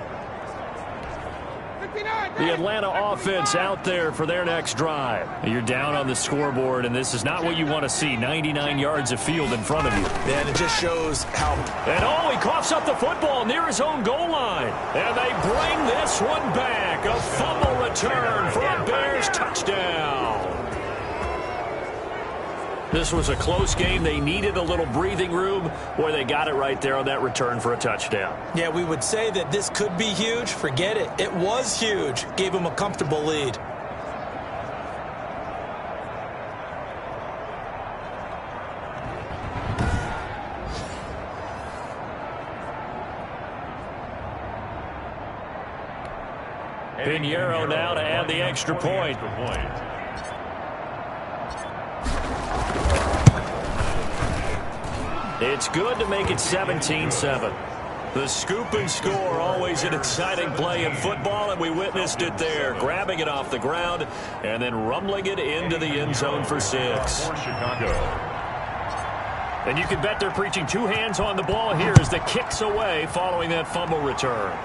The Atlanta offense out there for their next drive. You're down on the scoreboard, and this is not what you want to see. 99 yards of field in front of you. And it just shows how... And he coughs up the football near his own goal line. And they bring this one back. A fumble return for a Bears touchdown. This was a close game. They needed a little breathing room. Boy, they got it right there on that return for a touchdown. Yeah, we would say that this could be huge. Forget it. It was huge. Gave them a comfortable lead. Pinheiro now to add the extra point. It's good to make it 17-7. The scoop and score, always an exciting play in football, and we witnessed it there, grabbing it off the ground and then rumbling it into the end zone for 6. And you can bet they're preaching 2 hands on the ball here as the kick's away following that fumble return.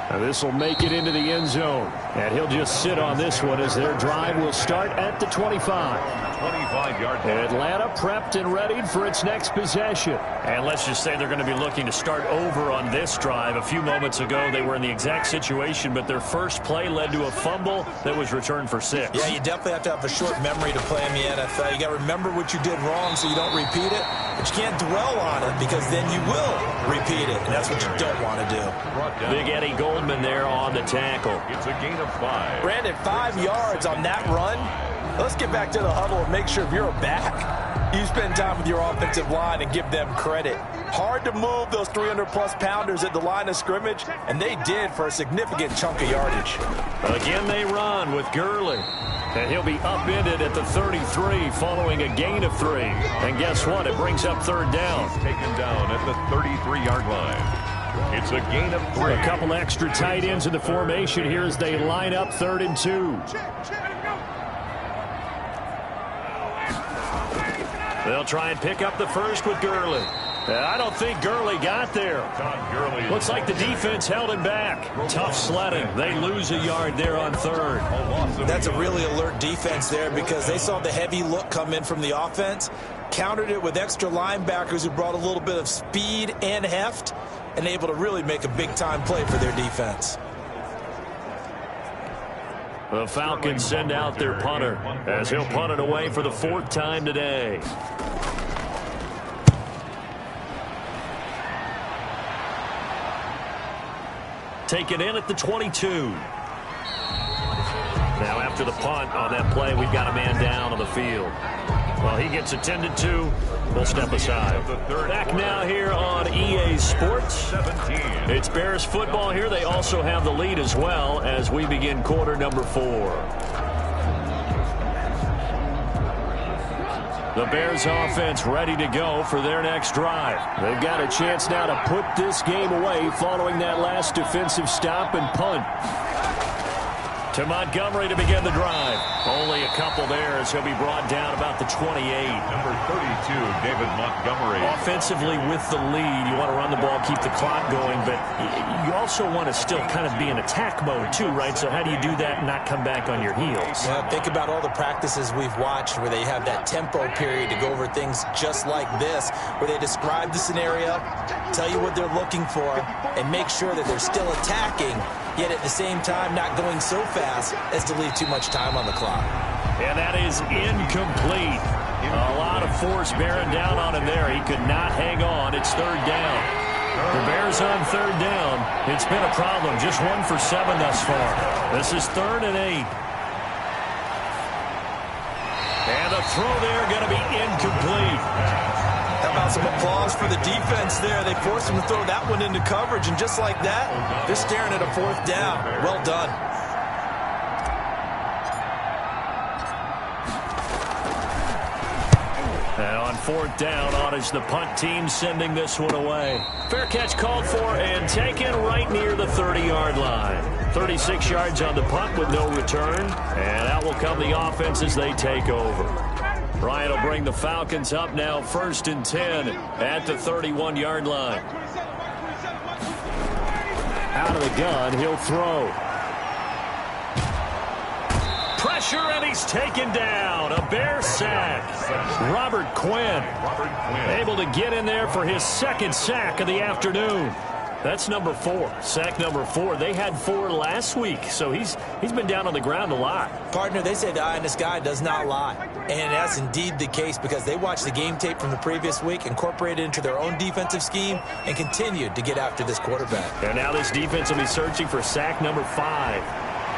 Now this will make it into the end zone. And he'll just sit on this one as their drive will start at the 25. 25-yard line. Atlanta prepped and readied for its next possession. And let's just say they're going to be looking to start over on this drive. A few moments ago, they were in the exact situation, but their first play led to a fumble that was returned for 6. Yeah, you definitely have to have a short memory to play in the NFL. You got to remember what you did wrong so you don't repeat it, but you can't dwell on it because then you will repeat it, and that's what you don't want to do. Big Eddie Goldman there on the tackle. It's a gain of 5. Brandon, 5 yards on that run. Let's get back to the huddle and make sure if you're a back, you spend time with your offensive line and give them credit. Hard to move those 300-plus pounders at the line of scrimmage, and they did for a significant chunk of yardage. Again, they run with Gurley. And he'll be upended at the 33 following a gain of 3. And guess what? It brings up 3rd down. He's taken down at the 33-yard line. It's a gain of 3. A couple extra tight ends in the formation here as they line up 3rd and 2. They'll try and pick up the first with Gurley. I don't think Gurley got there. Looks like the defense held him back. Tough sledding. They lose a yard there on 3rd. That's a really alert defense there because they saw the heavy look come in from the offense, countered it with extra linebackers who brought a little bit of speed and heft, and able to really make a big-time play for their defense. The Falcons send out their punter as he'll punt it away for the 4th time today. Taken in at the 22. Now after the punt on that play, we've got a man down on the field. Well, he gets attended to. We'll step aside. Back now here on EA Sports. It's Bears football here. They also have the lead as well as we begin quarter number 4. The Bears offense ready to go for their next drive. They've got a chance now to put this game away following that last defensive stop and punt. To Montgomery to begin the drive. Only a couple there as he'll be brought down about the 28. Number 32, David Montgomery. Offensively with the lead, you want to run the ball, keep the clock going, but you also want to still kind of be in attack mode too, right? So how do you do that and not come back on your heels? Yeah, think about all the practices we've watched where they have that tempo period to go over things just like this, where they describe the scenario, tell you what they're looking for, and make sure that they're still attacking, yet at the same time not going so fast as to leave too much time on the clock. And that is incomplete. A lot of force bearing down on him there. He could not hang on. It's 3rd down. The Bears on 3rd down. It's been a problem. Just 1 for 7 thus far. This is 3rd and 8. And the throw there going to be incomplete. How about some applause for the defense there? They forced him to throw that one into coverage, and just like that, they're staring at a 4th down. Well done. And on 4th down, on is the punt team sending this one away. Fair catch called for and taken right near the 30-yard line. 36 yards on the punt with no return. And out will come the offense as they take over. Ryan will bring the Falcons up now 1st and 10 at the 31-yard line. Out of the gun, he'll throw. Pressure, and he's taken down. A Bear sack. Robert Quinn able to get in there for his 2nd sack of the afternoon. That's number 4. Sack number 4. They had 4 last week, so he's been down on the ground a lot. Partner, they say the eye in the sky does not lie. And that's indeed the case because they watched the game tape from the previous week, incorporated it into their own defensive scheme, and continued to get after this quarterback. And now this defense will be searching for sack number 5.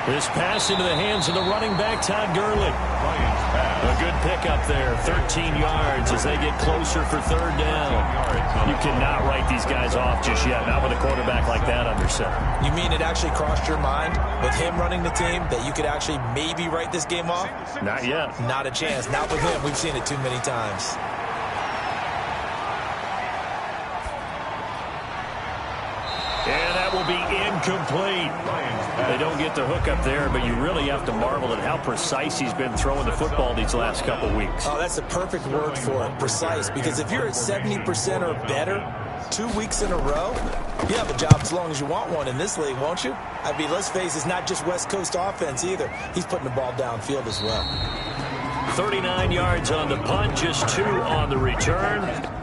This pass into the hands of the running back, Todd Gurley. A good pickup there, 13 yards as they get closer for 3rd down. You cannot write these guys off just yet, not with a quarterback like that under center. You mean it actually crossed your mind with him running the team that you could actually maybe write this game off? Not yet. Not a chance. Not with him. We've seen it too many times. And that will be incomplete. They don't get the hook up there, but you really have to marvel at how precise he's been throwing the football these last couple weeks. Oh, that's a perfect word for it, precise, because if you're at 70% or better 2 weeks in a row, you have a job as long as you want one in this league, won't you? I mean, let's face it, it's not just West Coast offense either. He's putting the ball downfield as well. 39 yards on the punt, just 2 on the return.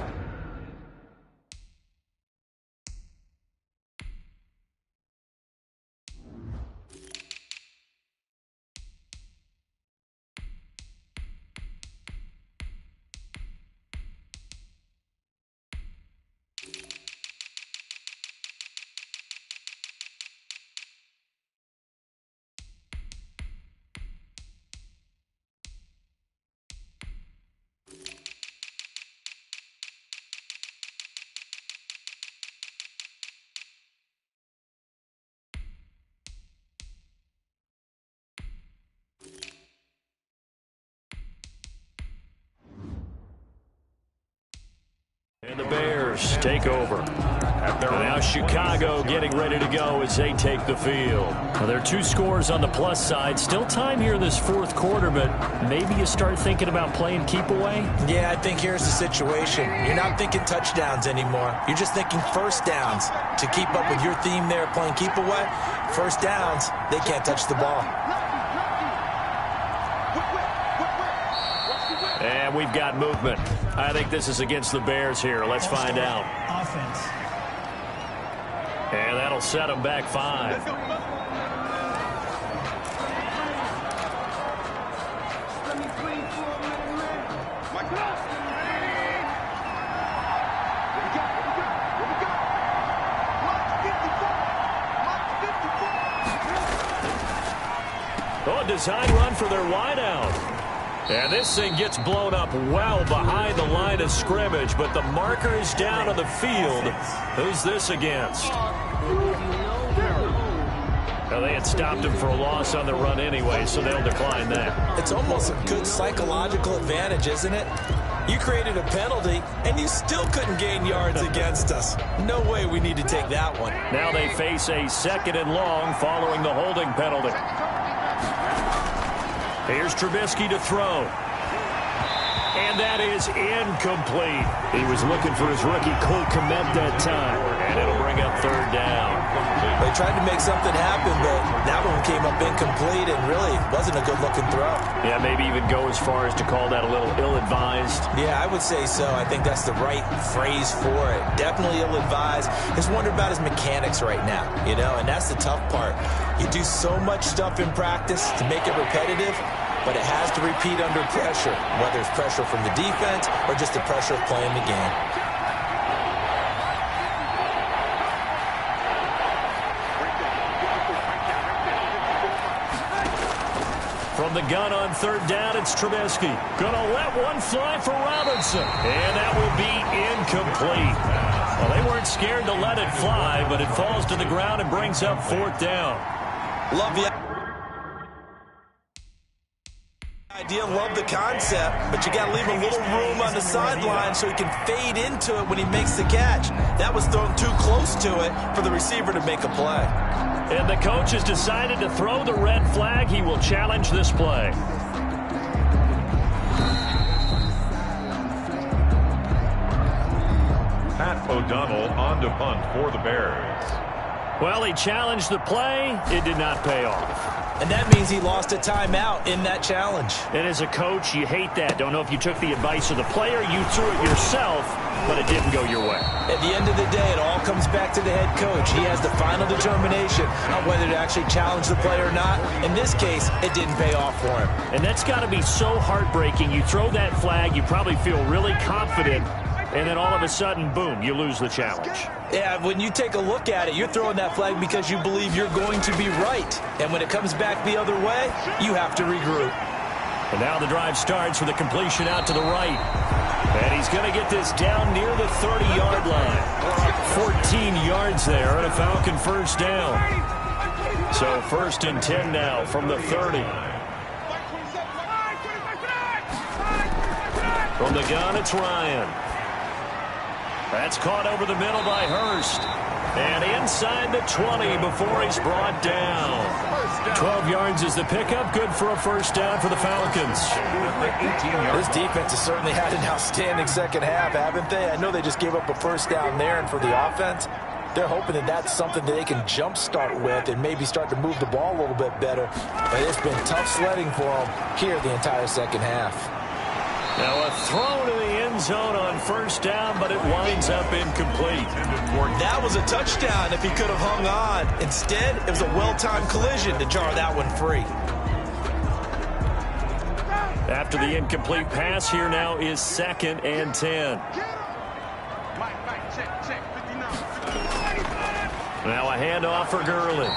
And the Bears take over. And now Chicago getting ready to go as they take the field. Well, there are 2 scores on the plus side. Still time here in this 4th quarter, but maybe you start thinking about playing keep away? Yeah, I think here's the situation. You're not thinking touchdowns anymore. You're just thinking first downs. To keep up with your theme there, playing keep away, first downs, they can't touch the ball. And we've got movement. I think this is against the Bears here. Let's find out. Offense. And that'll set them back 5. Oh, design run for their wideout. And this thing gets blown up well behind the line of scrimmage, but the marker is down on the field. Who's this against? Well, they had stopped him for a loss on the run anyway, so they'll decline that. It's almost a good psychological advantage, isn't it? You created a penalty, and you still couldn't gain yards against us. No way we need to take that one. Now they face a 2nd and long following the holding penalty. Here's Trubisky to throw. And that is incomplete. He was looking for his rookie Cole Kmet that time. And it'll bring up 3rd down. They tried to make something happen, but that one came up incomplete and really wasn't a good-looking throw. Yeah, maybe even go as far as to call that a little ill-advised. Yeah, I would say so. I think that's the right phrase for it. Definitely ill-advised. Just wonder about his mechanics right now, you know, and that's the tough part. You do so much stuff in practice to make it repetitive, but it has to repeat under pressure, whether it's pressure from the defense or just the pressure of playing the game. From the gun on 3rd down, it's Trubisky. Gonna let one fly for Robinson. And that will be incomplete. Well, they weren't scared to let it fly, but it falls to the ground and brings up 4th down. Love the idea, love the concept, but you got to leave a little room on the sideline so he can fade into it when he makes the catch. That was thrown too close to it for the receiver to make a play. And the coach has decided to throw the red flag. He will challenge this play. Pat O'Donnell on to punt for the Bears. Well, he challenged the play. It did not pay off. And that means he lost a timeout in that challenge. And as a coach, you hate that. Don't know if you took the advice of the player, you threw it yourself, but it didn't go your way. At the end of the day, it all comes back to the head coach. He has the final determination on whether to actually challenge the play or not. In this case, it didn't pay off for him. And that's got to be so heartbreaking. You throw that flag, you probably feel really confident, and then all of a sudden, boom, you lose the challenge. Yeah, when you take a look at it, you're throwing that flag because you believe you're going to be right. And when it comes back the other way, you have to regroup. And now the drive starts with a completion out to the right. And he's going to get this down near the 30-yard line. 14 yards there and a Falcon first down. So first and 10 now from the 30. From the gun, it's Ryan. That's caught over the middle by Hurst. And inside the 20 before he's brought down. 12 yards is the pickup. Good for a first down for the Falcons. This defense has certainly had an outstanding second half, haven't they? I know they just gave up a first down there, and for the offense, they're hoping that that's something that they can jumpstart with and maybe start to move the ball a little bit better. But it's been tough sledding for them here the entire second half. Now a throw to the end zone on first down, but it winds up incomplete. That was a touchdown if he could have hung on. Instead, it was a well-timed collision to jar that one free. After the incomplete pass, here now is second and 10. Now a handoff for Gurley.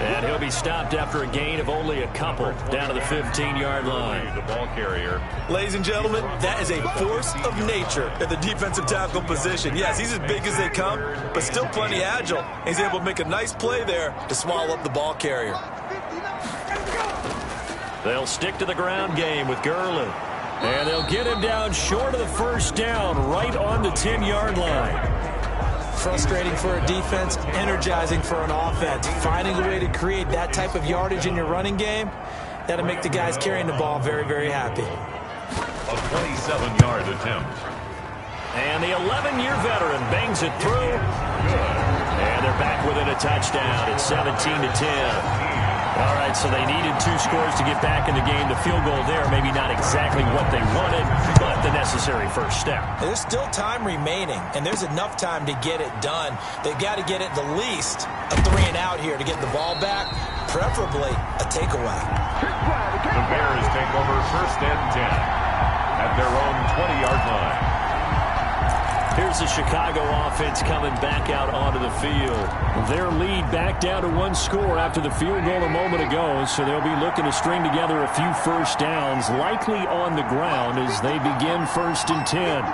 And he'll be stopped after a gain of only a couple down to the 15-yard line. The ball carrier. Ladies and gentlemen, that is a force of nature at the defensive tackle position. Yes, he's as big as they come, but still plenty agile. He's able to make a nice play there to swallow up the ball carrier. They'll stick to the ground game with Gurley. And they'll get him down short of the first down, right on the 10-yard line. Frustrating for a defense, energizing for an offense. Finding a way to create that type of yardage in your running game, that'll make the guys carrying the ball very, very happy. A 27-yard attempt. And the 11-year veteran bangs it through. Good. And they're back within a touchdown. It's 17-10. All right, so they needed 2 scores to get back in the game. The field goal there, maybe not exactly what they wanted, but the necessary first step. There's still time remaining, and there's enough time to get it done. They've got to get it the least a 3-and-out here to get the ball back, preferably a takeaway. The Bears take over first and 10 at their own 20-yard line. Here's the Chicago offense coming back out onto the field. Their lead back down to 1 score after the field goal a moment ago, so they'll be looking to string together a few first downs, likely on the ground as they begin first and 10.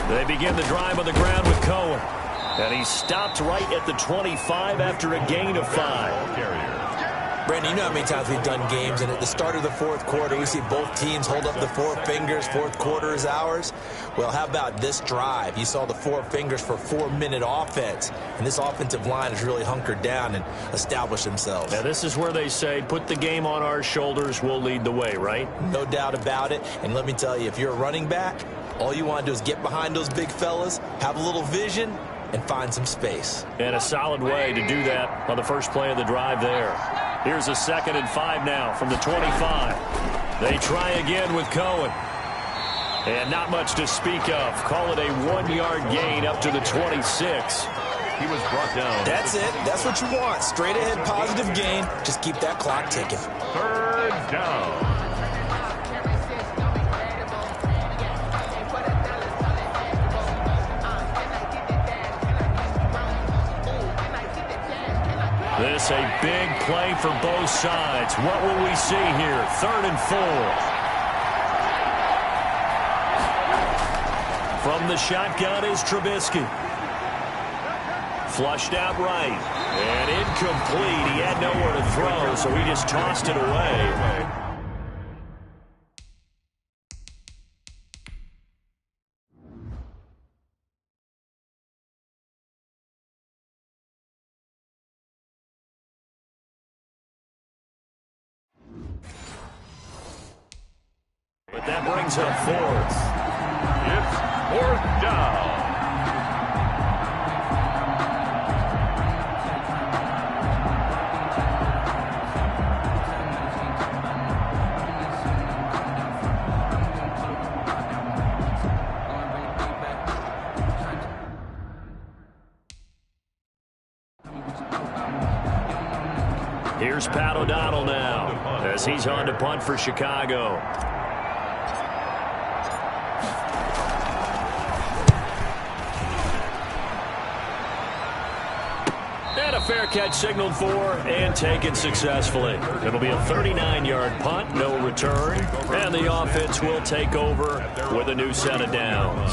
They begin the drive on the ground with Cohen. And he's stopped right at the 25 after a gain of 5. Brandon, you know how many times we've done games, and at the start of the fourth quarter, we see both teams hold up the 4 fingers, fourth quarter is ours. Well, how about this drive? You saw the 4 fingers for 4-minute offense, and this offensive line has really hunkered down and established themselves. Now, this is where they say, put the game on our shoulders, we'll lead the way, right? No doubt about it, and let me tell you, if you're a running back, all you want to do is get behind those big fellas, have a little vision, and find some space. And a solid way to do that on the first play of the drive there. Here's a 2nd and 5 now from the 25. They try again with Cohen. And not much to speak of. Call it a 1-yard gain up to the 26. He was brought down. That's it. That's what you want. Straight ahead positive gain. Just keep that clock ticking. 3rd down. This a big play for both sides. What will we see here? 3rd and 4. From the shotgun is Trubisky. Flushed out right. And incomplete. He had nowhere to throw, so he just tossed it away. But that brings up 4th. It's 4th down. Here's Pat O'Donnell now as he's on to punt for Chicago. And a fair catch signaled for and taken successfully. It'll be a 39-yard punt, no return, and the offense will take over with a new set of downs.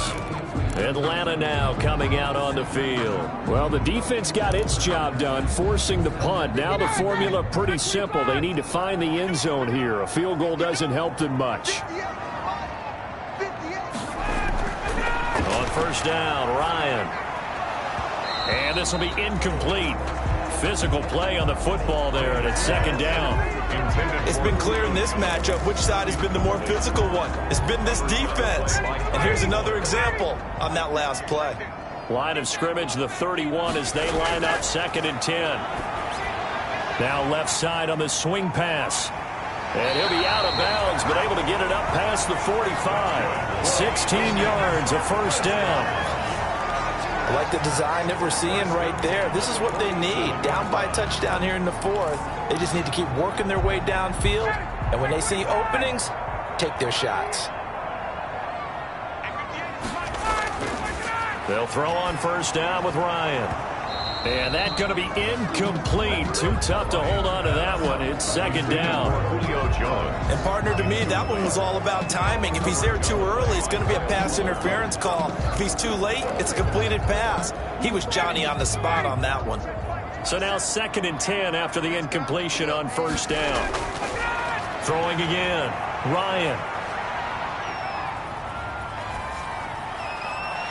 Atlanta now coming out on the field. Well, the defense got its job done, forcing the punt. Now the formula pretty simple. They need to find the end zone here. A field goal doesn't help them much. On first down, Ryan. And this will be incomplete. Physical play on the football there, and it's second down. It's been clear in this matchup which side has been the more physical one. It's been this defense. And here's another example on that last play. Line of scrimmage, the 31 as they line up 2nd and 10. Now left side on the swing pass. And he'll be out of bounds, but able to get it up past the 45. 16 yards, a first down. I like the design that we're seeing right there. This is what they need. Down by a touchdown here in the 4th. They just need to keep working their way downfield. And when they see openings, take their shots. They'll throw on first down with Ryan. And that's going to be incomplete. Too tough to hold on to that one. It's second down. And partner, to me, that one was all about timing. If he's there too early, it's going to be a pass interference call. If he's too late, it's a completed pass. He was Johnny on the spot on that one. So now 2nd and 10 after the incompletion on first down. Throwing again. Ryan.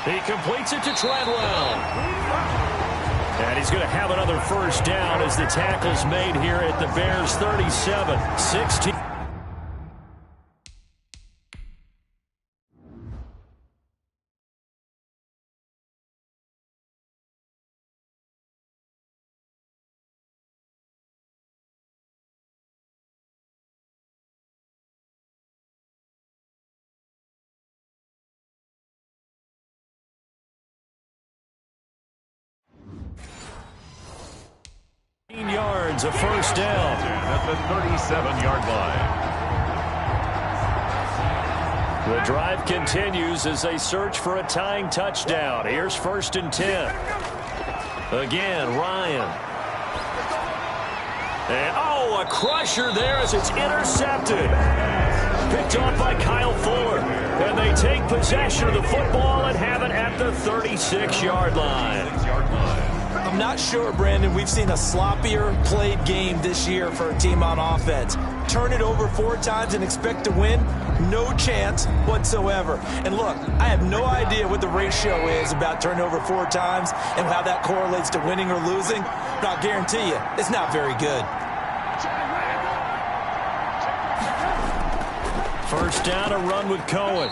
He completes it to Treadwell. And he's going to have another first down as the tackle's made here at the Bears 37. 16. Yards, a first down at the 37-yard line. The drive continues as they search for a tying touchdown. Here's 1st and 10. Again, Ryan. And a crusher there as it's intercepted. Picked off by Kyle Fuller. And they take possession of the football and have it at the 36-yard line. I'm not sure, Brandon, we've seen a sloppier played game this year for a team on offense. Turn it over 4 times and expect to win? No chance whatsoever. And look, I have no idea what the ratio is about turning over 4 times and how that correlates to winning or losing, but I'll guarantee you, it's not very good. First down, a run with Cohen.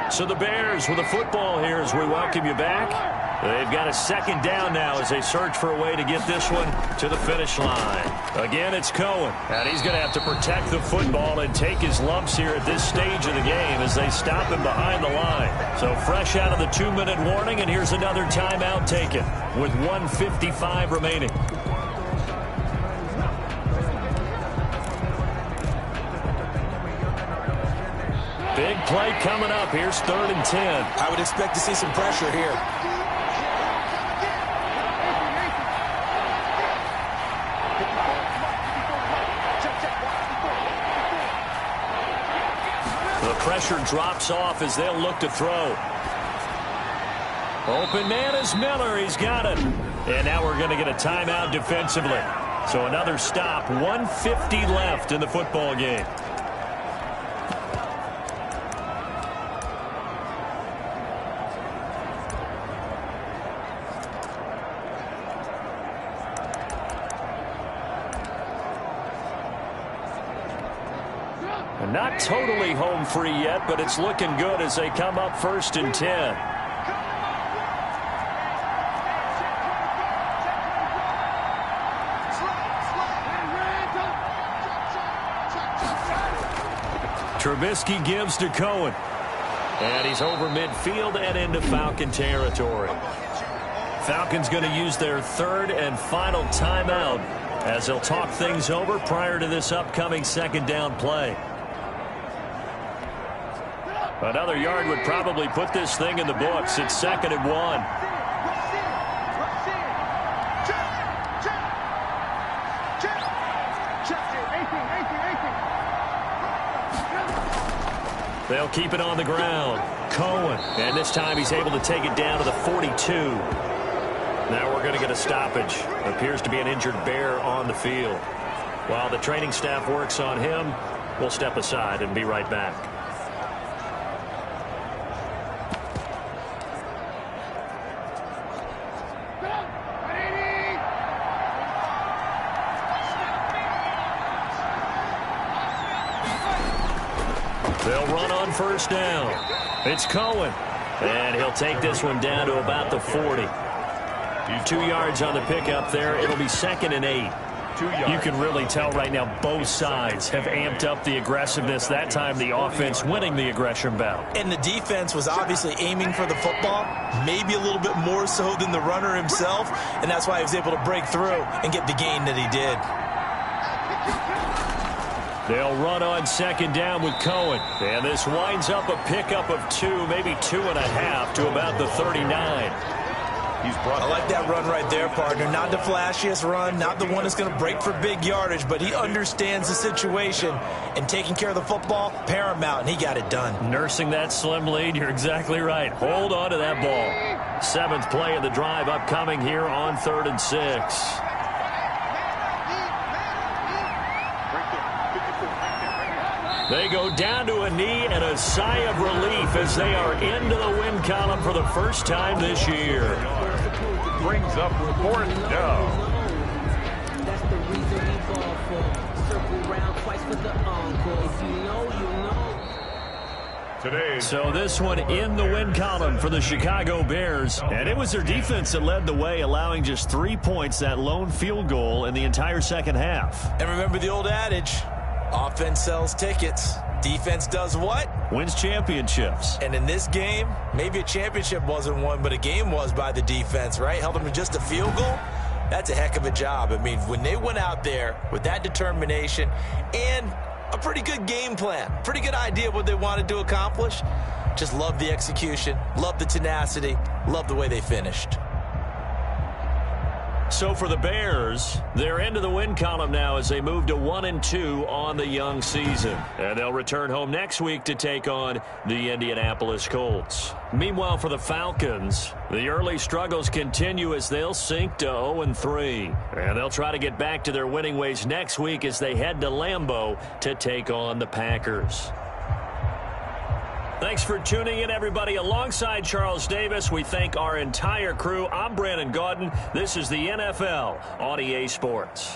So the Bears with the football here as we welcome you back. They've got a 2nd down now as they search for a way to get this one to the finish line. Again, it's Cohen. And he's going to have to protect the football and take his lumps here at this stage of the game as they stop him behind the line. So fresh out of the 2-minute warning, and here's another timeout taken with 1:55 remaining. Big play coming up. Here's 3rd and 10. I would expect to see some pressure here. The pressure drops off as they'll look to throw. Open man is Miller. He's got it. And now we're going to get a timeout defensively. So another stop. 1:50 left in the football game. Not totally home free yet, but it's looking good as they come up 1st and 10. Trubisky gives to Cohen. And he's over midfield and into Falcon territory. Falcons going to use their third and final timeout as they'll talk things over prior to this upcoming second down play. Another yard would probably put this thing in the books. It's 2nd and 1. They'll keep it on the ground. Cohen, and this time he's able to take it down to the 42. Now we're going to get a stoppage. Appears to be an injured Bear on the field. While the training staff works on him, we'll step aside and be right back. They'll run on first down. It's Cohen. And he'll take this one down to about the 40. 2 yards on the pickup there. It'll be 2nd and 8. 2 yards. You can really tell right now both sides have amped up the aggressiveness. That time the offense winning the aggression battle. And the defense was obviously aiming for the football, maybe a little bit more so than the runner himself, and that's why he was able to break through and get the gain that he did. They'll run on 2nd down with Cohen. And this winds up a pickup of 2, maybe 2.5 to about the 39. I like that run right there, partner. Not the flashiest run, not the one that's going to break for big yardage, but he understands the situation, and taking care of the football, paramount, and he got it done. Nursing that slim lead, you're exactly right. Hold on to that ball. 7th play of the drive upcoming here on 3rd and 6. They go down to a knee and a sigh of relief as they are into the win column for the first time this year. Brings up 4th down. That's the reason we ball for. Circle round twice for the encore. If you know, you know. Today. So this one in the win column for the Chicago Bears. And it was their defense that led the way, allowing just 3 points, that lone field goal in the entire second half. And remember the old adage, offense sells tickets. Defense does what? Wins championships. And in this game, maybe a championship wasn't won, but a game was by the defense, right? Held them to just a field goal. That's a heck of a job. I mean, when they went out there with that determination and a pretty good game plan, pretty good idea of what they wanted to accomplish, just love the execution, love the tenacity, love the way they finished. So for the Bears, they're into the win column now as they move to 1-2 on the young season. And they'll return home next week to take on the Indianapolis Colts. Meanwhile, for the Falcons, the early struggles continue as they'll sink to 0-3. And they'll try to get back to their winning ways next week as they head to Lambeau to take on the Packers. Thanks for tuning in, everybody. Alongside Charles Davis, we thank our entire crew. I'm Brandon Gaudin. This is the NFL on EA Sports.